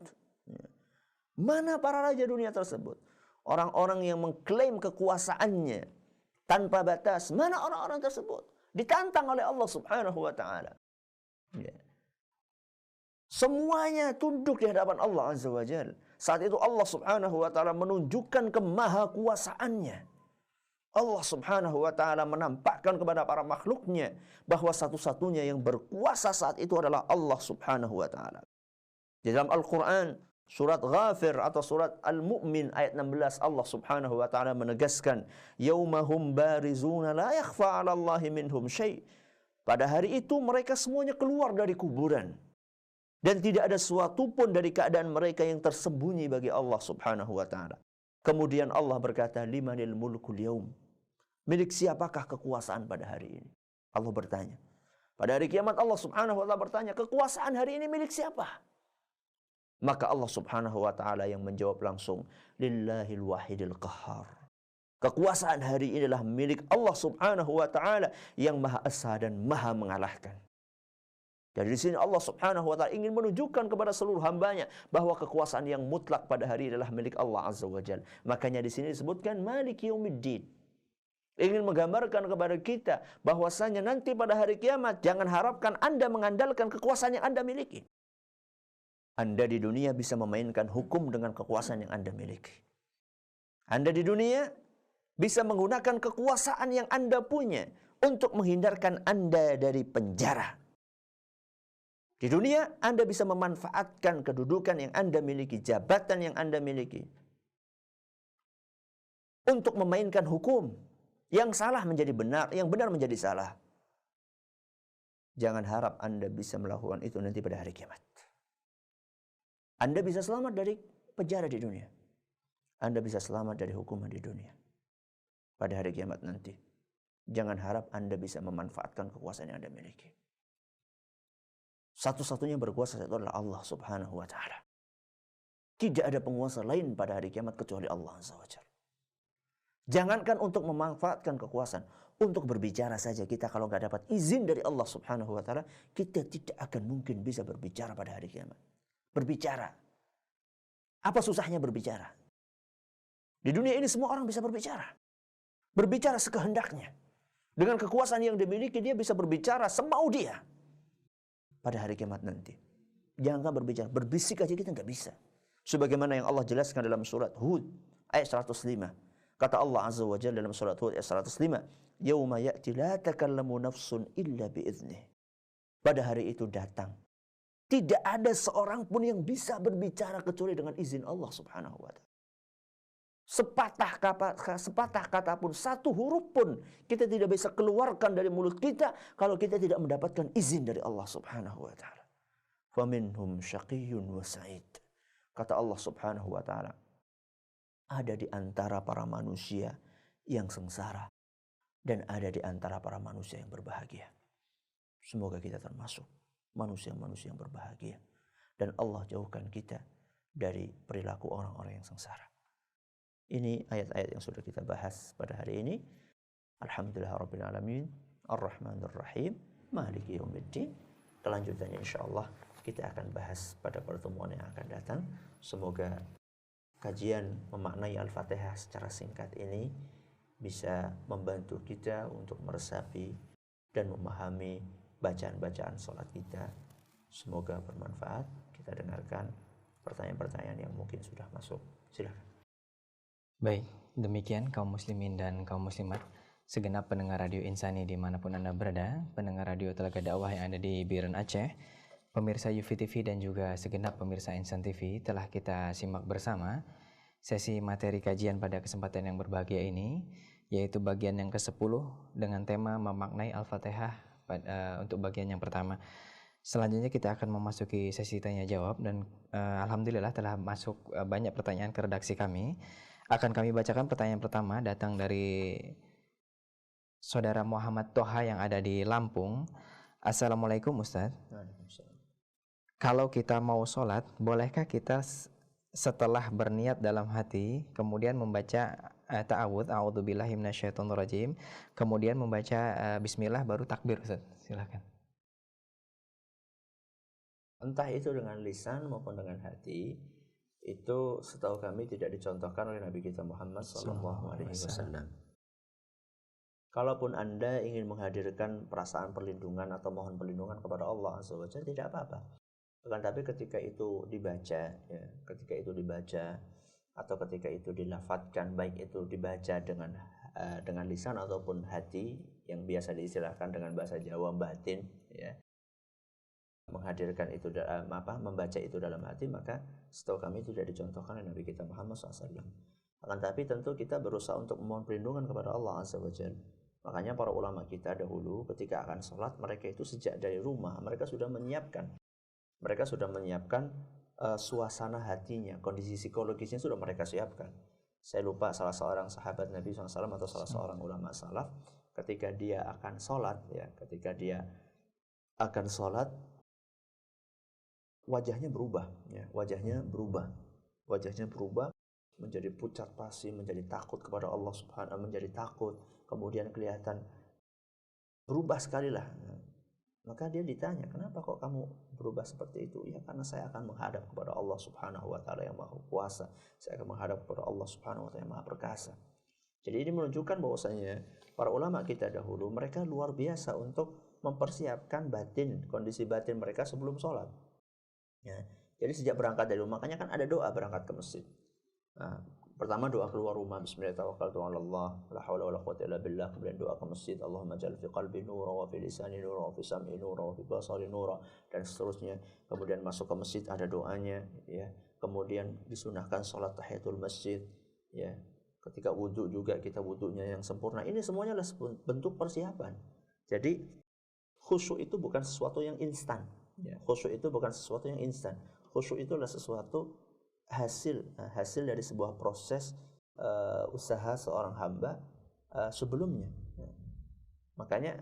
Mana para raja dunia tersebut? Orang-orang yang mengklaim kekuasaannya tanpa batas. Mana orang-orang tersebut? Ditantang oleh Allah Subhanahu wa taala. Ya. Semuanya tunduk di hadapan Allah Azza wa Jalla. Saat itu Allah Subhanahu wa taala menunjukkan kemahakuasaannya. Allah Subhanahu wa taala menampakkan kepada para makhluknya bahwa satu-satunya yang berkuasa saat itu adalah Allah Subhanahu wa taala. Di dalam Al-Qur'an surat Ghafir atau surat Al-Mu'min ayat 16, Allah Subhanahu wa taala menegaskan, "Yaumahum barizuna la yakhfa 'ala Allahi minhum syai'." Pada hari itu mereka semuanya keluar dari kuburan dan tidak ada suatu pun dari keadaan mereka yang tersembunyi bagi Allah Subhanahu wa taala. Kemudian Allah berkata, "Limanil mulkul yaum?" Milik siapakah kekuasaan pada hari ini? Allah bertanya. Pada hari kiamat Allah Subhanahu wa taala bertanya, kekuasaan hari ini milik siapa? Maka Allah Subhanahu wa taala yang menjawab langsung, "Lillahil wahidil qahhar." Kekuasaan hari ini adalah milik Allah Subhanahu wa taala yang Maha Esa dan Maha mengalahkan. Jadi di sini Allah Subhanahu wa taala ingin menunjukkan kepada seluruh hambanya bahwa kekuasaan yang mutlak pada hari ini adalah milik Allah Azza wa Jalla. Makanya di sini disebutkan Maliki Yaumiddin. Ingin menggambarkan kepada kita bahwasanya nanti pada hari kiamat jangan harapkan Anda mengandalkan kekuasaan yang Anda miliki. Anda di dunia bisa memainkan hukum dengan kekuasaan yang Anda miliki. Anda di dunia bisa menggunakan kekuasaan yang Anda punya untuk menghindarkan Anda dari penjara. Di dunia, Anda bisa memanfaatkan kedudukan yang Anda miliki, jabatan yang Anda miliki, untuk memainkan hukum. Yang salah menjadi benar, yang benar menjadi salah. Jangan harap Anda bisa melakukan itu nanti pada hari kiamat. Anda bisa selamat dari penjara di dunia. Anda bisa selamat dari hukuman di dunia. Pada hari kiamat nanti. Jangan harap Anda bisa memanfaatkan kekuasaan yang Anda miliki. Satu-satunya berkuasa itu adalah Allah Subhanahu wa Ta'ala. Tidak ada penguasa lain pada hari kiamat kecuali Allah Azza wa Jalla. Jangankan untuk memanfaatkan kekuasaan, untuk berbicara saja kita kalau nggak dapat izin dari Allah Subhanahu wa Ta'ala, kita tidak akan mungkin bisa berbicara pada hari kiamat. Berbicara. Apa susahnya berbicara? Di dunia ini semua orang bisa berbicara. Berbicara sekehendaknya. Dengan kekuasaan yang dimiliki, dia bisa berbicara semau dia. Pada hari kiamat nanti. Jangan berbicara, berbisik aja kita nggak bisa. Sebagaimana yang Allah jelaskan dalam surat Hud ayat 105. Kata Allah Azza wa Jalla dalam surat Hud ayat 105, "Yauma ya'ti la takallamu nafsun illa bi'idzni." Pada hari itu datang, tidak ada seorang pun yang bisa berbicara kecuali dengan izin Allah Subhanahu wa Ta'ala. Sepatah kata pun, satu huruf pun kita tidak bisa keluarkan dari mulut kita kalau kita tidak mendapatkan izin dari Allah Subhanahu wa Ta'ala. "Faminhum syaqiyyun wa sa'id." Kata Allah Subhanahu wa Ta'ala, ada di antara para manusia yang sengsara dan ada di antara para manusia yang berbahagia. Semoga kita termasuk manusia-manusia yang berbahagia dan Allah jauhkan kita dari perilaku orang-orang yang sengsara. Ini ayat-ayat yang sudah kita bahas pada hari ini. Alhamdulillahirabbil alamin, Ar-Rahmanir Rahim, Maliki Yaumiddin. Kelanjutannya insyaallah kita akan bahas pada pertemuan yang akan datang. Semoga kajian memaknai Al-Fatihah secara singkat ini bisa membantu kita untuk meresapi dan memahami bacaan-bacaan sholat kita. Semoga bermanfaat. Kita dengarkan pertanyaan-pertanyaan yang mungkin sudah masuk. Silakan. Baik, demikian kaum muslimin dan kaum muslimat, segenap pendengar Radio Insani dimanapun Anda berada, pendengar Radio Telaga Dakwah yang ada di Biren Aceh, pemirsa UFI TV dan juga segenap pemirsa Insan TV, telah kita simak bersama sesi materi kajian pada kesempatan yang berbahagia ini, yaitu bagian yang ke-10 dengan tema memaknai Al-Fatihah untuk bagian yang pertama. Selanjutnya kita akan memasuki sesi tanya jawab dan alhamdulillah telah masuk banyak pertanyaan ke redaksi kami. Akan kami bacakan pertanyaan pertama, datang dari Saudara Muhammad Toha yang ada di Lampung. Assalamualaikum Ustaz. Waalaikumsalam. Kalau kita mau sholat, bolehkah kita setelah berniat dalam hati, kemudian membaca ta'awudz, a'udzubillahi minasyaitonirrajim, kemudian membaca bismillah baru takbir, Ustaz? Silakan. Entah itu dengan lisan maupun dengan hati, itu setahu kami tidak dicontohkan oleh Nabi kita Muhammad SAW. Kalaupun Anda ingin menghadirkan perasaan perlindungan atau mohon perlindungan kepada Allah Azza wa Jalla, tidak apa-apa. Akan tapi ketika itu dibaca, ya, ketika itu dibaca atau ketika itu dilafadzkan, baik itu dibaca dengan lisan ataupun hati, yang biasa diistilahkan dengan bahasa Jawa batin, ya, menghadirkan itu membaca itu dalam hati, maka setahu kami tidak dicontohkan oleh Nabi kita Muhammad SAW. Akan tapi tentu kita berusaha untuk memohon perlindungan kepada Allah Azza wa Jalla. Makanya para ulama kita dahulu ketika akan sholat, mereka itu sejak dari rumah mereka sudah menyiapkan suasana hatinya, kondisi psikologisnya sudah mereka siapkan. Saya lupa salah seorang sahabat Nabi SAW atau salah seorang ulama salaf, ketika dia akan sholat, wajahnya berubah menjadi pucat pasi, menjadi takut kepada Allah Subhanahu, menjadi takut, kemudian kelihatan berubah sekali lah. Maka dia ditanya, kenapa kok kamu berubah seperti itu? Ya karena saya akan menghadap kepada Allah Subhanahu wa Ta'ala yang Maha Kuasa. Saya akan menghadap kepada Allah Subhanahu wa Ta'ala yang Maha Perkasa. Jadi ini menunjukkan bahwasanya para ulama kita dahulu, mereka luar biasa untuk mempersiapkan kondisi batin mereka sebelum sholat. Ya. Jadi sejak berangkat dari rumah, makanya kan ada doa berangkat ke masjid. Nah, Pertama doa keluar rumah, bismillahirrahmanirrahim, la haula wala quwwata illa billah. Kemudian doa ke masjid, Allahumma ja'al fi qalbi nura wa fi lisani nura wa fi sam'i nura wa fi basari nura, dan seterusnya. Kemudian masuk ke masjid ada doanya, ya. Kemudian disunahkan salat tahiyatul masjid, ya. Ketika wudhu juga kita wudhunya yang sempurna. Ini semuanya adalah bentuk persiapan. Jadi khusyuk itu bukan sesuatu yang instan, ya. Khusyuk itu bukan sesuatu yang instan. Khusyuk itu adalah sesuatu hasil dari sebuah proses usaha seorang hamba sebelumnya. Makanya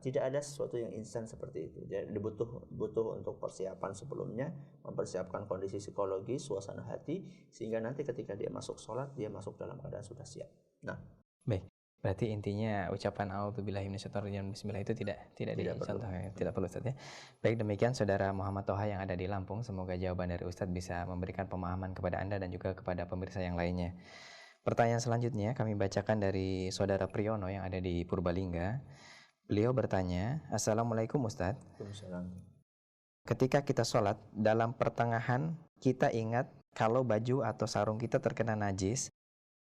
tidak ada sesuatu yang instan seperti itu. Jadi butuh untuk persiapan sebelumnya, mempersiapkan kondisi psikologi, suasana hati, sehingga nanti ketika dia masuk sholat, dia masuk dalam keadaan sudah siap. Nah, baik. Berarti intinya ucapan a'udzubillahi minasyaitonirrajim bismillah itu tidak dicontoh, tidak perlu Ustaz ya. Baik, demikian Saudara Muhammad Toha yang ada di Lampung, semoga jawaban dari Ustaz bisa memberikan pemahaman kepada Anda dan juga kepada pemirsa yang lainnya. Pertanyaan selanjutnya kami bacakan dari Saudara Priyono yang ada di Purbalingga. Beliau bertanya, Assalamualaikum Ustaz. Waalaikumsalam. Ketika kita sholat, dalam pertengahan kita ingat kalau baju atau sarung kita terkena najis,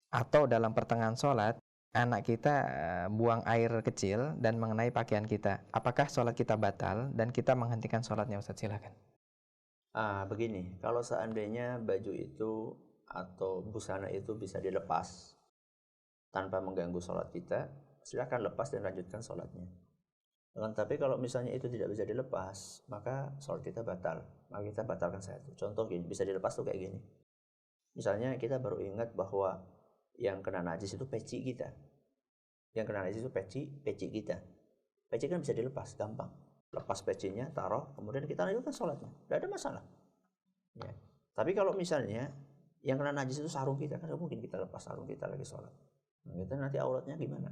atau dalam pertengahan sholat anak kita buang air kecil dan mengenai pakaian kita, apakah sholat kita batal dan kita menghentikan sholatnya Ustaz? Silakan. Begini, kalau seandainya baju itu atau busana itu bisa dilepas tanpa mengganggu sholat kita, silakan lepas dan lanjutkan sholatnya. Tapi kalau misalnya itu tidak bisa dilepas, maka sholat kita batal. Maka kita batalkan satu. Contoh gini, bisa dilepas tuh kayak gini. Misalnya kita baru ingat bahwa yang kena najis itu peci kita. Yang kena najis itu peci kita. Peci kan bisa dilepas, gampang. Lepas pecinya, taruh, kemudian kita lanjutkan sholatnya. Tidak ada masalah. Ya. Tapi kalau misalnya yang kena najis itu sarung kita, kan mungkin kita lepas sarung kita lagi sholat. Nah, kita nanti auratnya gimana?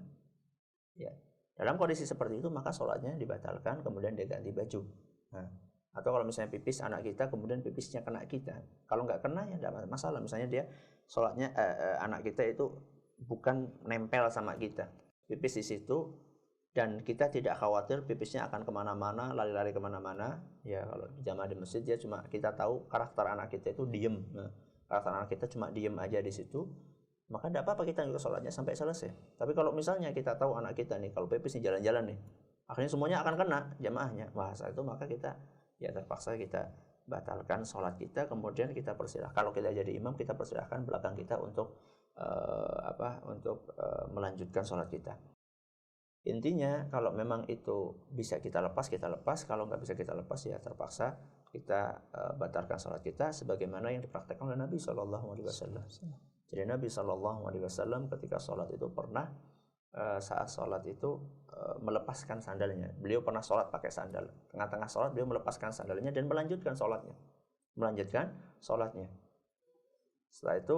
Ya. Dalam kondisi seperti itu, maka sholatnya dibatalkan, kemudian dia ganti baju. Nah, atau kalau misalnya pipis anak kita, kemudian pipisnya kena kita. Kalau nggak kena ya tidak masalah. Misalnya dia sholatnya anak kita itu bukan nempel sama kita, pipis di situ, dan kita tidak khawatir pipisnya akan kemana-mana, lari-lari kemana-mana. Ya kalau jamaah di masjid dia cuma kita tahu karakter anak kita itu diem. Nah, karakter anak kita cuma diem aja di situ, maka tidak apa-apa kita juga sholatnya sampai selesai. Tapi kalau misalnya kita tahu anak kita nih kalau pipis nih jalan-jalan nih, akhirnya semuanya akan kena jamaahnya. Bahasa itu maka kita ya terpaksa kita batalkan sholat kita, kemudian kita persilahkan, kalau kita jadi imam kita persilahkan belakang kita untuk melanjutkan sholat kita. Intinya kalau memang itu bisa kita lepas, kalau nggak bisa kita lepas ya terpaksa kita batalkan sholat kita sebagaimana yang dipraktekkan oleh Nabi SAW. Jadi Nabi SAW ketika sholat itu pernah saat sholat itu melepaskan sandalnya. Beliau pernah sholat pakai sandal. Tengah-tengah sholat beliau melepaskan sandalnya dan melanjutkan sholatnya. Setelah itu,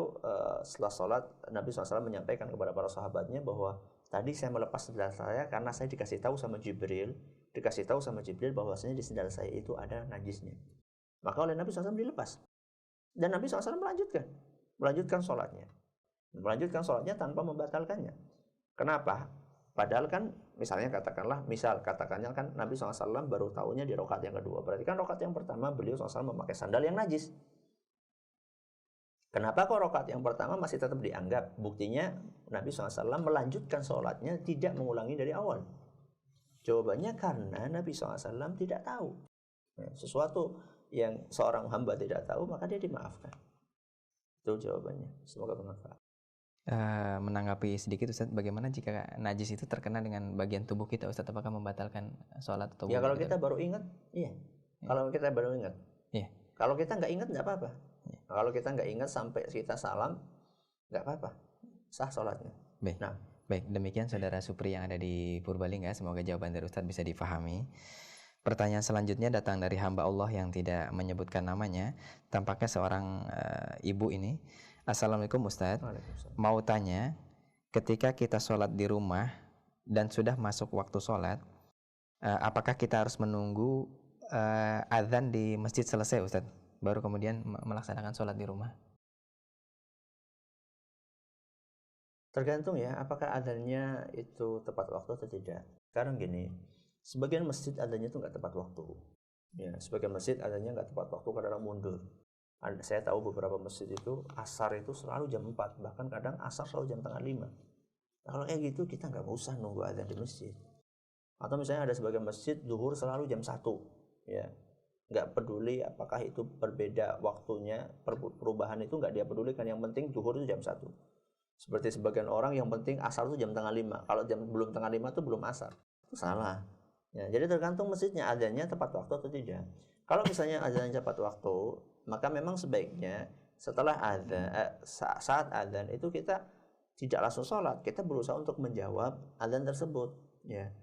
setelah sholat, Nabi SAW menyampaikan kepada para sahabatnya bahwa tadi saya melepas sandal saya karena saya dikasih tahu sama Jibril bahwasanya di sandal saya itu ada najisnya. Maka oleh Nabi SAW dilepas. Dan Nabi SAW melanjutkan sholatnya tanpa membatalkannya. Kenapa? Padahal kan katakanlah kan Nabi SAW baru tahunya di rakaat yang kedua. Berarti kan rakaat yang pertama beliau SAW memakai sandal yang najis. Kenapa kok rakaat yang pertama masih tetap dianggap? Buktinya Nabi SAW melanjutkan sholatnya tidak mengulangi dari awal. Jawabannya karena Nabi SAW tidak tahu. Sesuatu yang seorang hamba tidak tahu maka dia dimaafkan. Itu jawabannya. Semoga bermanfaat. Menanggapi sedikit Ustaz, bagaimana jika najis itu terkena dengan bagian tubuh kita Ustaz, apakah membatalkan sholat atau ya kalau kita baru ingat, iya. Kalau kita baru ingat, iya. Kalau kita nggak ingat nggak apa-apa. Iya. Kalau kita nggak ingat sampai kita salam, nggak apa-apa, sah sholatnya. Baik, demikian Saudara Supri yang ada di Purbalingga, semoga jawaban dari Ustaz bisa difahami. Pertanyaan selanjutnya datang dari hamba Allah yang tidak menyebutkan namanya. Tampaknya seorang ibu ini. Assalamualaikum Ustaz. Mau tanya, ketika kita sholat di rumah dan sudah masuk waktu sholat, apakah kita harus menunggu azan di masjid selesai Ustaz, baru kemudian melaksanakan sholat di rumah? Tergantung ya, apakah azannya itu tepat waktu atau tidak. Sekarang gini, sebagian masjid adanya itu nggak tepat waktu. Ya, sebagian masjid adanya nggak tepat waktu, kadang mundur. Saya tahu beberapa masjid itu asar itu selalu jam 4, bahkan kadang asar selalu jam tengah 5. Nah, kalau kayak gitu kita nggak usah nunggu adzan di masjid. Atau misalnya ada sebagian masjid zuhur selalu jam 1, ya. Nggak peduli apakah itu berbeda waktunya, perubahan itu nggak dia pedulikan, yang penting zuhur itu jam 1. Seperti sebagian orang yang penting asar itu jam tengah 5. Kalau jam belum tengah 5 itu belum asar. Itu salah. Ya, jadi tergantung masjidnya adzannya tepat waktu atau tidak. Kalau misalnya adzannya tepat waktu, maka memang sebaiknya setelah adzan saat adzan itu kita tidak langsung sholat, kita berusaha untuk menjawab adzan tersebut, ya.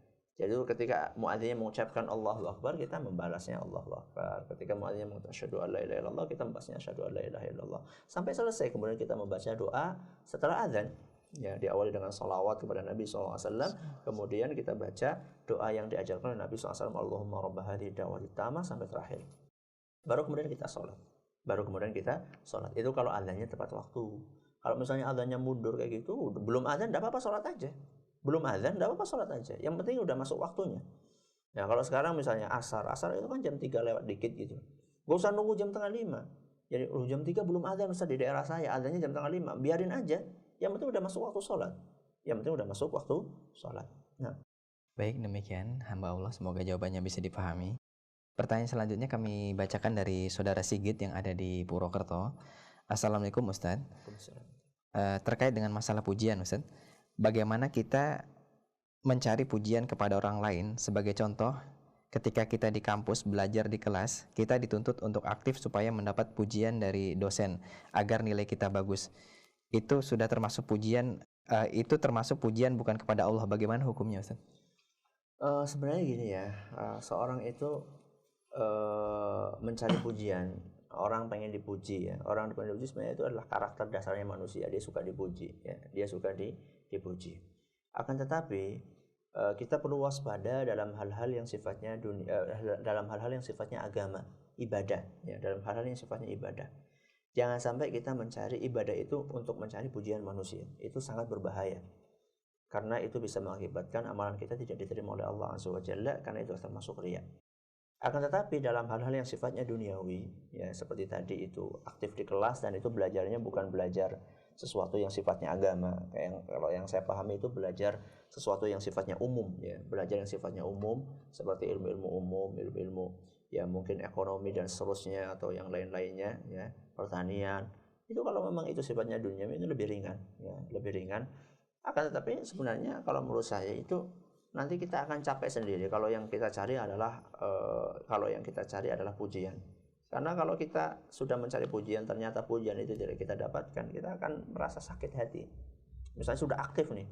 Jadi ketika muadzinnya mengucapkan Allahu Akbar, kita membalasnya Allahu Akbar. Ketika muadzinnya mengucapkan asyhadu an la ilaha illallah, kita membalasnya asyhadu an la ilaha illallah. Sampai selesai, kemudian kita membaca doa setelah adzan. Ya, diawali dengan salawat kepada Nabi SAW, kemudian kita baca doa yang diajarkan oleh Nabi SAW, Allahumma rabba hadhihi da'wati tammah, sampai terakhir. Baru kemudian kita sholat. Itu kalau adzannya tepat waktu. Kalau misalnya adzannya mundur kayak gitu, belum adzan, tidak apa-apa sholat aja. Belum adzan, tidak apa-apa sholat aja. Yang penting udah masuk waktunya. Nah, kalau sekarang misalnya asar itu kan jam 3 lewat dikit gitu. Gak usah nunggu jam tengah 5. Jadi jam 3 belum adzan, Ustaz, di daerah saya adzannya jam tengah 5. Biarin aja. Yang penting udah masuk waktu sholat. Nah. Baik, demikian hamba Allah, semoga jawabannya bisa dipahami. Pertanyaan selanjutnya kami bacakan dari saudara Sigit yang ada di Purwokerto. Assalamualaikum Ustaz. Terkait dengan masalah pujian Ustaz, bagaimana kita mencari pujian kepada orang lain? Sebagai contoh, ketika kita di kampus belajar di kelas, kita dituntut untuk aktif supaya mendapat pujian dari dosen agar nilai kita bagus. Itu sudah termasuk pujian, bukan kepada Allah. Bagaimana hukumnya Ustaz? Sebenarnya gini ya, seorang itu mencari pujian, orang pengen dipuji ya. Orang pengen dipuji sebenarnya itu adalah karakter dasarnya manusia, dia suka dipuji ya, dia suka dipuji. Akan tetapi kita perlu waspada dalam hal-hal yang sifatnya dalam hal-hal yang sifatnya agama, ibadah ya, dalam hal-hal yang sifatnya ibadah. Jangan sampai kita mencari ibadah itu untuk mencari pujian manusia. Itu sangat berbahaya. Karena itu bisa mengakibatkan amalan kita tidak diterima oleh Allah Azza wa Jalla, karena itu termasuk riya. Akan tetapi dalam hal-hal yang sifatnya duniawi, ya seperti tadi itu aktif di kelas dan itu belajarnya bukan belajar sesuatu yang sifatnya agama. Kalau yang saya pahami itu belajar sesuatu yang sifatnya umum, ya, belajar yang sifatnya umum seperti ilmu-ilmu umum, ilmu-ilmu ya mungkin ekonomi dan seterusnya atau yang lain-lainnya, ya, pertanian. Itu kalau memang itu sifatnya duniawi itu lebih ringan, ya, lebih ringan. Akan tetapi sebenarnya kalau menurut saya itu nanti kita akan capek sendiri kalau yang kita cari adalah pujian. Karena kalau kita sudah mencari pujian, ternyata pujian itu tidak kita dapatkan, kita akan merasa sakit hati. Misalnya sudah aktif nih,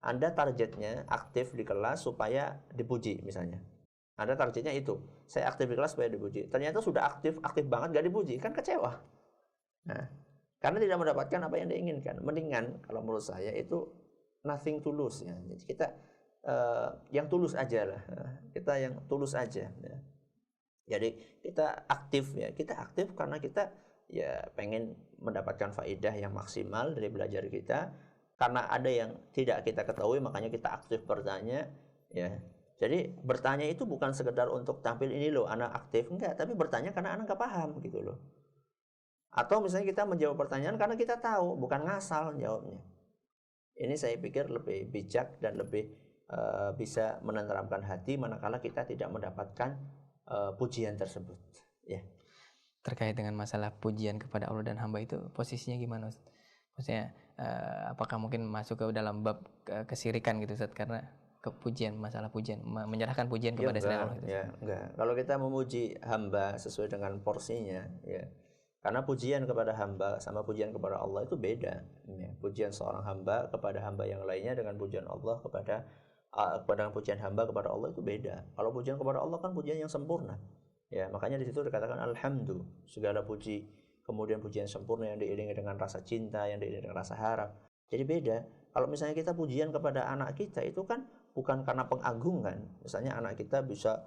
Anda targetnya aktif di kelas supaya dipuji misalnya. Anda targetnya itu, saya aktif di kelas supaya dipuji. Ternyata sudah aktif banget gak dipuji, kan kecewa. Nah, karena tidak mendapatkan apa yang diinginkan. Mendingan kalau menurut saya itu nothing to lose ya. Jadi kita yang tulus aja lah. Kita yang tulus aja ya. Jadi kita aktif ya. Kita aktif karena kita ya pengen mendapatkan faedah yang maksimal dari belajar kita. Karena ada yang tidak kita ketahui, makanya kita aktif bertanya ya. Jadi bertanya itu bukan sekedar untuk tampil ini loh anak aktif, enggak, tapi bertanya karena anak nggak paham gitu loh. Atau misalnya kita menjawab pertanyaan karena kita tahu, bukan ngasal jawabnya. Ini saya pikir lebih bijak dan lebih bisa menenteramkan hati manakala kita tidak mendapatkan pujian tersebut. Ya. Terkait dengan masalah pujian kepada Allah dan hamba itu posisinya gimana Ustaz? Maksudnya apakah mungkin masuk ke dalam bab kesirikan gitu Ustaz, karena masalah pujian, menyerahkan pujian kepada selain Allah itu. Ya, enggak. Kalau kita memuji hamba sesuai dengan porsinya, ya. Karena pujian kepada hamba sama pujian kepada Allah itu beda. Ya. Pujian seorang hamba kepada hamba yang lainnya dengan pujian Allah kepada pujian hamba kepada Allah itu beda. Kalau pujian kepada Allah kan pujian yang sempurna. Ya, makanya di situ dikatakan alhamdulillah, segala puji, kemudian pujian sempurna yang diiringi dengan rasa cinta, yang diiringi dengan rasa harap. Jadi beda. Kalau misalnya kita pujian kepada anak kita itu kan bukan karena pengagungan. Misalnya anak kita bisa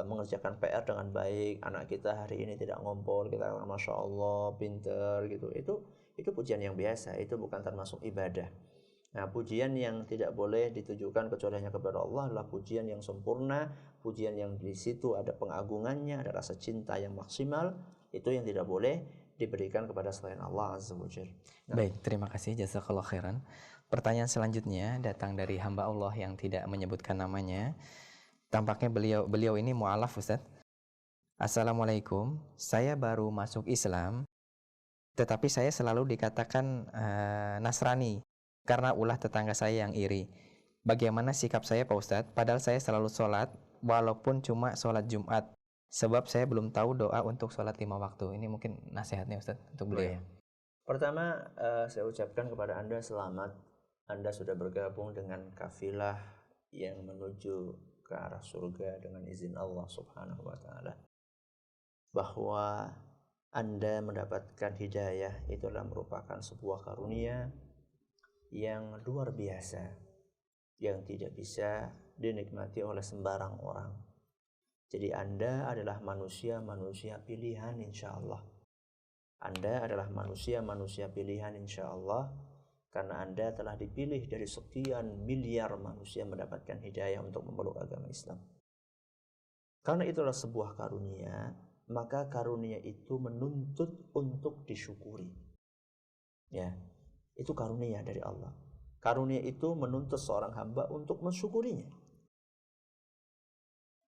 mengerjakan PR dengan baik, anak kita hari ini tidak ngompol, kita katakan masya Allah pinter gitu. Itu pujian yang biasa, itu bukan termasuk ibadah. Nah, pujian yang tidak boleh ditujukan kecuali hanya kepada Allah adalah pujian yang sempurna, pujian yang di situ ada pengagungannya, ada rasa cinta yang maksimal, Itu yang tidak boleh diberikan kepada selain Allah Azza wa Jalla. Baik, terima kasih jazakallah khairan. Pertanyaan selanjutnya datang dari hamba Allah yang tidak menyebutkan namanya. Tampaknya beliau ini mu'alaf, Ustaz. Assalamualaikum, saya baru masuk Islam, tetapi saya selalu dikatakan Nasrani karena ulah tetangga saya yang iri. Bagaimana sikap saya, Pak Ustadz? Padahal saya selalu sholat, walaupun cuma sholat Jumat. Sebab saya belum tahu doa untuk sholat 5 waktu. Ini mungkin nasihatnya Ustadz untuk beliau. Pertama, saya ucapkan kepada Anda selamat. Anda sudah bergabung dengan kafilah yang menuju ke arah surga dengan izin Allah Subhanahu wa Ta'ala. Bahwa Anda mendapatkan hidayah itu adalah merupakan sebuah karunia yang luar biasa, yang tidak bisa dinikmati oleh sembarang orang. Jadi Anda adalah manusia-manusia pilihan insya Allah. Anda adalah manusia-manusia pilihan insya Allah, karena Anda telah dipilih dari sekian miliar manusia mendapatkan hidayah untuk memeluk agama Islam. Karena itulah sebuah karunia, maka karunia itu menuntut untuk disyukuri. Ya, itu karunia dari Allah. Karunia itu menuntut seorang hamba untuk mensyukurinya.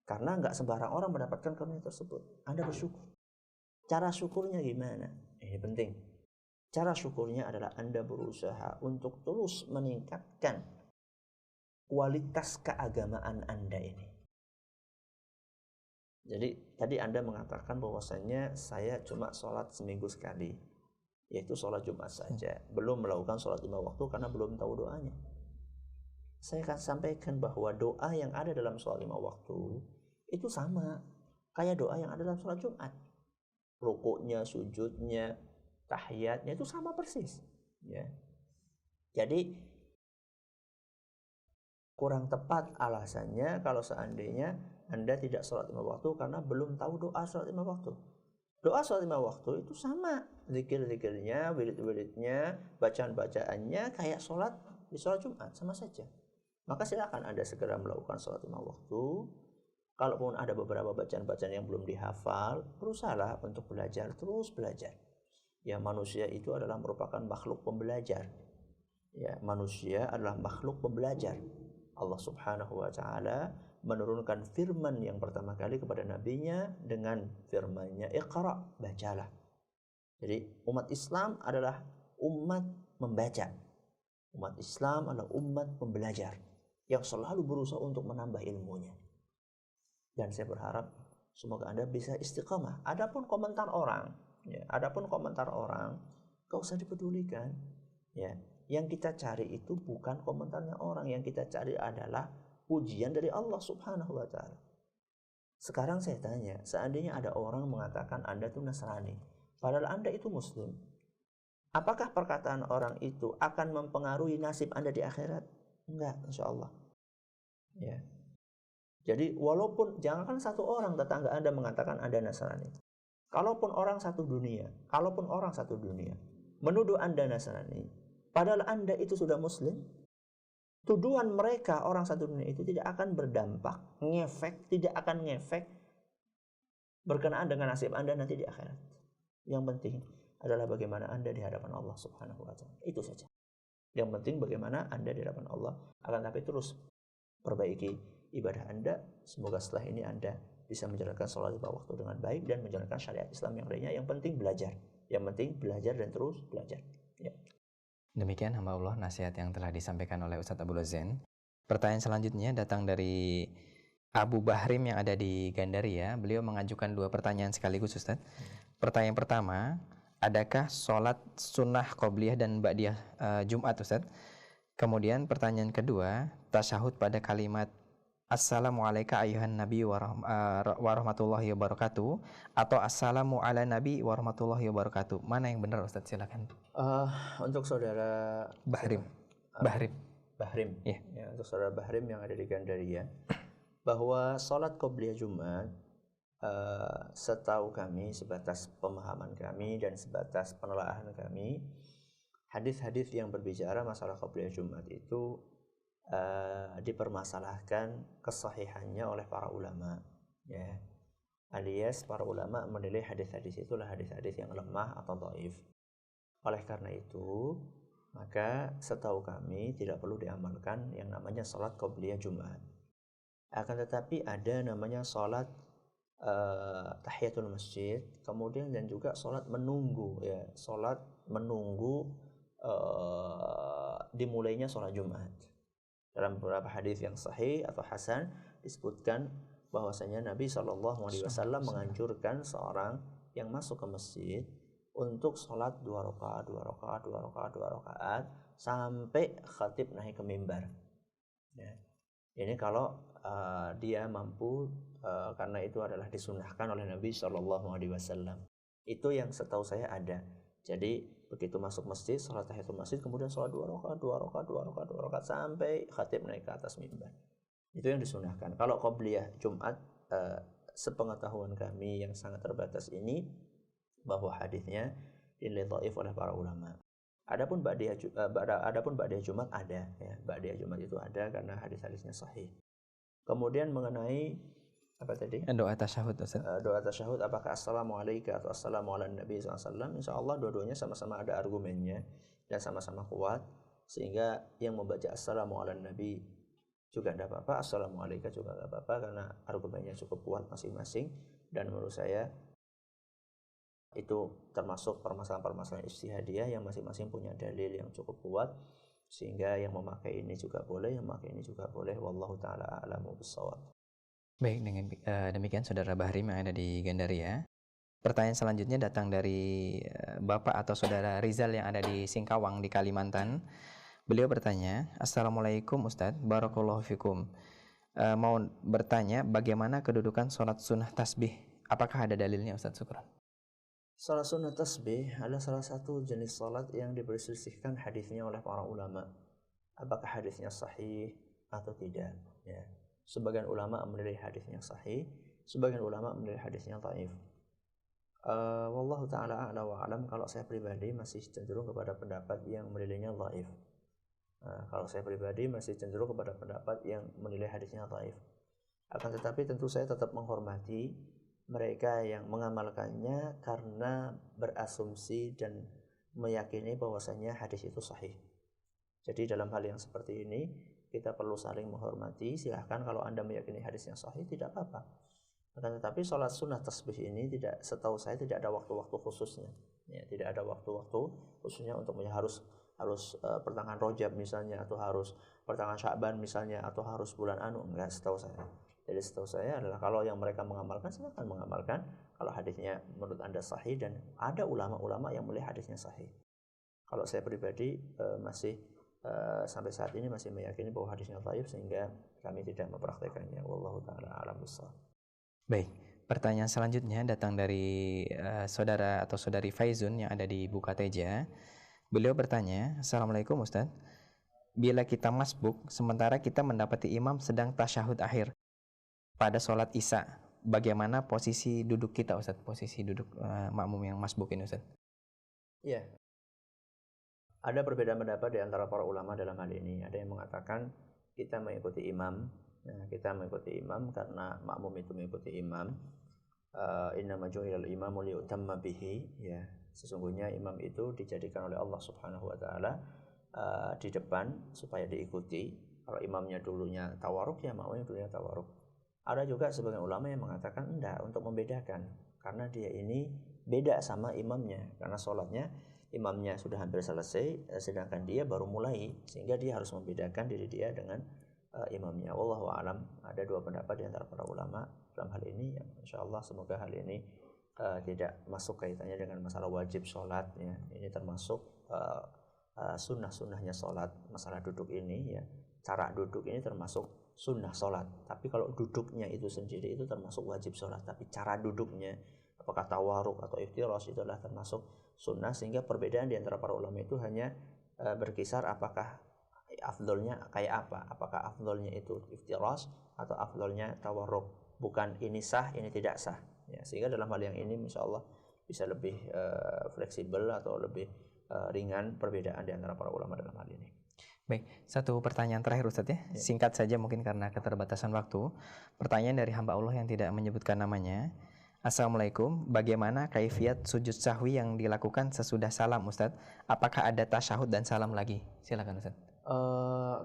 Karena nggak sembarang orang mendapatkan karunia tersebut. Anda bersyukur. Cara syukurnya gimana? Ini penting. Cara syukurnya adalah Anda berusaha untuk terus meningkatkan kualitas keagamaan Anda ini. Jadi tadi Anda mengatakan bahwasannya saya cuma sholat seminggu sekali, yaitu sholat Jumat saja. Belum melakukan sholat 5 waktu karena belum tahu doanya. Saya akan sampaikan bahwa doa yang ada dalam sholat 5 waktu itu sama kayak doa yang ada dalam sholat Jumat. Rukuknya, sujudnya, tahiyatnya itu sama persis. Ya. Jadi kurang tepat alasannya kalau seandainya Anda tidak sholat 5 waktu karena belum tahu doa sholat 5 waktu. Doa sholat 5 waktu itu sama. Zikir-zikirnya, wirid-wiridnya, bacaan-bacaannya kayak sholat di sholat Jumat, sama saja. Maka silakan Anda segera melakukan sholat 5 waktu. Kalaupun ada beberapa bacaan-bacaan yang belum dihafal, berusahalah untuk belajar, terus belajar. Ya, manusia itu adalah merupakan makhluk pembelajar. Ya, manusia adalah makhluk pembelajar. Allah Subhanahu wa Ta'ala menurunkan firman yang pertama kali kepada nabinya dengan firman-Nya, Iqra, bacalah. Jadi umat Islam adalah umat membaca. Umat Islam adalah umat pembelajar yang selalu berusaha untuk menambah ilmunya. Dan saya berharap semoga Anda bisa istiqamah. Adapun komentar orang, gak usah dipedulikan. Ya, yang kita cari itu bukan komentarnya orang, yang kita cari adalah pujian dari Allah Subhanahu wa Ta'ala. Sekarang saya tanya, seandainya ada orang mengatakan Anda itu Nasrani, padahal Anda itu Muslim, apakah perkataan orang itu akan mempengaruhi nasib Anda di akhirat? Enggak, insya Allah. Ya. Jadi walaupun jangankan satu orang tetangga Anda mengatakan Anda Nasrani, kalaupun orang satu dunia menuduh Anda Nasrani, padahal Anda itu sudah Muslim, tuduhan mereka orang satu dunia itu tidak akan berdampak, tidak akan ngefek berkenaan dengan nasib Anda nanti di akhirat. Yang penting adalah bagaimana Anda di hadapan Allah Subhanahu wa Ta'ala. Itu saja. Yang penting bagaimana Anda di hadapan Allah, akan tapi terus perbaiki ibadah Anda. Semoga setelah ini Anda bisa menjalankan sholat 5 waktu dengan baik dan menjalankan syariat Islam yang lainnya. Yang penting belajar. Yang penting belajar dan terus belajar. Ya. Demikian hamba Allah nasihat yang telah disampaikan oleh Ustadz Abdul Zain. Pertanyaan selanjutnya datang dari Abu Bahrim yang ada di Gandaria. Beliau mengajukan 2 pertanyaan sekaligus, Ustadz. Pertanyaan pertama, adakah sholat sunnah qobliyah dan ba'diyah Jumat, Ustadz? Kemudian pertanyaan kedua, tasyahud pada kalimat Assalamualaikum ayuhan nabi warahmatullahi wabarakatuh atau Assalamu ala nabi warahmatullahi wabarakatuh. Mana yang benar, Ustaz? Silakan. Untuk saudara Bahrim. Yeah. Ya, untuk saudara Bahrim yang ada di Gandaria, bahwa sholat qobliyah Jumat setahu kami, sebatas pemahaman kami dan sebatas penelaahan kami, hadis-hadis yang berbicara masalah qobliyah Jumat itu dipermasalahkan kesahihannya oleh para ulama. Ya, alias para ulama menilai hadis-hadis itulah hadis-hadis yang lemah atau dhaif. Oleh karena itu, maka setahu kami tidak perlu diamalkan yang namanya salat qobliyah Jumat. Akan tetapi ada namanya salat tahiyatul masjid, kemudian dan juga salat menunggu ya, salat menunggu dimulainya salat Jumat. Dalam beberapa hadis yang sahih atau hasan disebutkan bahwasanya Nabi SAW menganjurkan seorang yang masuk ke masjid untuk sholat 2 rakaat sampai khatib naik ke mimbar. Ya. Ini kalau dia mampu, karena itu adalah disunahkan oleh Nabi SAW. Itu yang setahu saya ada. Jadi begitu masuk masjid, sholat tahiyatul masjid, kemudian sholat 2 rakaat sampai khatib naik ke atas mimbar. Itu yang disunahkan. Kalau qobliyah Jumat, sepengetahuan kami yang sangat terbatas ini, bahwa hadisnya dinilai dhaif oleh para ulama. Adapun ba'diyah Jumat ada ya, ba'diyah Jumat itu ada karena hadis-hadisnya sahih. Kemudian mengenai apa tadi? Doa tasyahud, Ustaz. Doa tasyahud, apakah assalamualaikum atau assalamu ala nabi SAW? Insyaallah dua-duanya sama-sama ada argumennya dan sama-sama kuat, sehingga yang membaca assalamu ala nabi juga tidak apa-apa, assalamualaikum juga tidak apa-apa, karena argumennya cukup kuat masing-masing. Dan menurut saya itu termasuk permasalahan-permasalahan ijtihadiyah yang masing-masing punya dalil yang cukup kuat, sehingga yang memakai ini juga boleh, yang memakai ini juga boleh. Wallahu ta'ala a'lamu bissawab. Baik, dengan demikian Saudara Bahrim yang ada di Gandaria. Pertanyaan selanjutnya datang dari Bapak atau Saudara Rizal yang ada di Singkawang di Kalimantan. Beliau bertanya, Assalamualaikum Ustadz, Barakallahu fikum. Mau bertanya bagaimana kedudukan sholat sunnah tasbih? Apakah ada dalilnya Ustadz? Syukran. Salat sunnah tasbih adalah salah satu jenis salat yang diperselisihkan hadisnya oleh para ulama. Apakah hadisnya sahih atau tidak? Ya. Sebagian ulama menilai hadisnya sahih, sebagian ulama menilai hadisnya dhaif. Wallahu ta'ala a'la wa a'lam. Kalau saya pribadi masih cenderung kepada pendapat yang menilainya dhaif. Kalau saya pribadi masih cenderung kepada pendapat yang menilai hadisnya dhaif. Akan tetapi tentu saya tetap menghormati mereka yang mengamalkannya karena berasumsi dan meyakini bahwasanya hadis itu sahih. Jadi dalam hal yang seperti ini kita perlu saling menghormati. Silahkan kalau Anda meyakini hadisnya sahih, tidak apa-apa. Akan tetapi sholat sunnah tasbih ini tidak, setahu saya tidak ada waktu-waktu khususnya. Ya, tidak ada waktu-waktu khususnya untuk harus pertengahan Rajab misalnya, atau harus pertengahan Sya'ban misalnya, atau harus bulan enggak, setahu saya. Jadi setahu saya adalah kalau yang mereka mengamalkan, silakan mengamalkan kalau hadisnya menurut Anda sahih, dan ada ulama-ulama yang melihat hadisnya sahih. Kalau saya pribadi masih sampai saat ini masih meyakini bahwa hadisnya dhaif, sehingga kami tidak mempraktekannya. Wallahu ta'ala a'lam bishawab. Baik, pertanyaan selanjutnya datang dari saudara atau saudari Faizun yang ada di Bukateja. Beliau bertanya, Assalamualaikum Ustaz, bila kita masbuk sementara kita mendapati imam sedang tasyahud akhir pada sholat isya, bagaimana posisi duduk kita Ustaz? Posisi duduk makmum yang masbuk ini Ustaz? Iya. Ada perbedaan pendapat di antara para ulama dalam hal ini. Ada yang mengatakan kita mengikuti imam. Nah, kita mengikuti imam karena makmum itu mengikuti imam. Innama ju'ilal imamu liyutamma bihi. Ya, sesungguhnya imam itu dijadikan oleh Allah Subhanahu wa taala di depan supaya diikuti. Kalau imamnya dulunya tawaruk, ya makmumnya dulunya tawaruk. Ada juga sebagian ulama yang mengatakan enggak, untuk membedakan, karena dia ini beda sama imamnya, karena sholatnya imamnya sudah hampir selesai, sedangkan dia baru mulai, sehingga dia harus membedakan diri dia dengan imamnya. Wallahu a'lam. Ada dua pendapat di antara para ulama dalam hal ini. Insyaallah semoga hal ini tidak masuk kaitannya dengan masalah wajib sholat. Ya. Ini termasuk sunnah-sunnahnya sholat. Masalah duduk ini, ya, cara duduk ini termasuk sunnah sholat. Tapi kalau duduknya itu sendiri itu termasuk wajib sholat. Tapi cara duduknya, apakah tawaruk atau iftirash, itu adalah termasuk sunnah. Sehingga perbedaan di antara para ulama itu hanya berkisar apakah afdolnya kayak apa. Apakah afdolnya itu iftirash atau afdolnya tawaruk. Bukan ini sah, ini tidak sah. Ya, sehingga dalam hal yang ini insyaallah bisa lebih fleksibel atau lebih ringan perbedaan di antara para ulama dalam hal ini. Baik, satu pertanyaan terakhir Ustadz ya. Singkat saja mungkin karena keterbatasan waktu. Pertanyaan dari hamba Allah yang tidak menyebutkan namanya. Assalamualaikum, bagaimana kaifiat sujud sahwi yang dilakukan sesudah salam Ustadz? Apakah ada tasyahud dan salam lagi? Silakan Ustadz.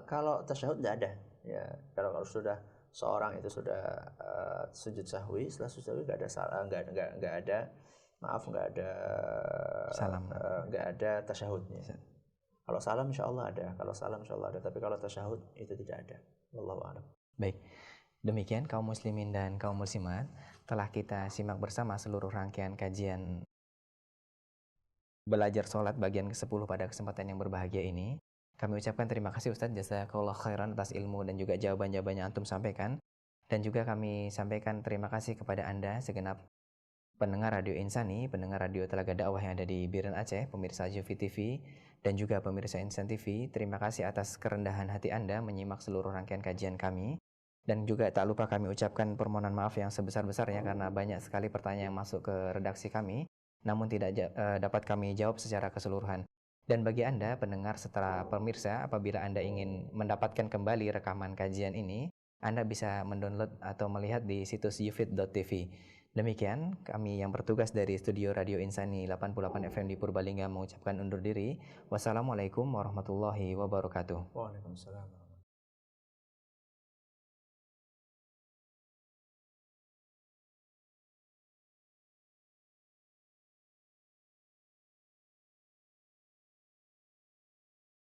Kalau tasyahud tidak ada. Ya, kalau sudah seorang itu sudah sujud sahwi, setelah sujud sahwi nggak ada salam, nggak ada, maaf nggak ada Salam. nggak ada tasyahudnya. Kalau salam insya Allah ada, tapi kalau tasyahud itu tidak ada. Wallahu a'lam. Baik, demikian kaum muslimin dan kaum muslimat, telah kita simak bersama seluruh rangkaian kajian belajar sholat bagian ke-10 pada kesempatan yang berbahagia ini. Kami ucapkan terima kasih Ustadz jazakallahu khairan atas ilmu dan juga jawaban-jawaban yang antum sampaikan. Dan juga kami sampaikan terima kasih kepada Anda segenap pendengar Radio Insani, pendengar Radio Telaga Dakwah yang ada di Biren Aceh, pemirsa Jufi TV, dan juga pemirsa Insan TV. Terima kasih atas kerendahan hati Anda menyimak seluruh rangkaian kajian kami. Dan juga tak lupa kami ucapkan permohonan maaf yang sebesar-besarnya karena banyak sekali pertanyaan yang masuk ke redaksi kami, namun tidak dapat kami jawab secara keseluruhan. Dan bagi Anda, pendengar setelah pemirsa, apabila Anda ingin mendapatkan kembali rekaman kajian ini, Anda bisa mendownload atau melihat di situs yufid.tv. Demikian, kami yang bertugas dari studio Radio Insani 88 FM di Purbalingga mengucapkan undur diri. Wassalamualaikum warahmatullahi wabarakatuh. Waalaikumsalam.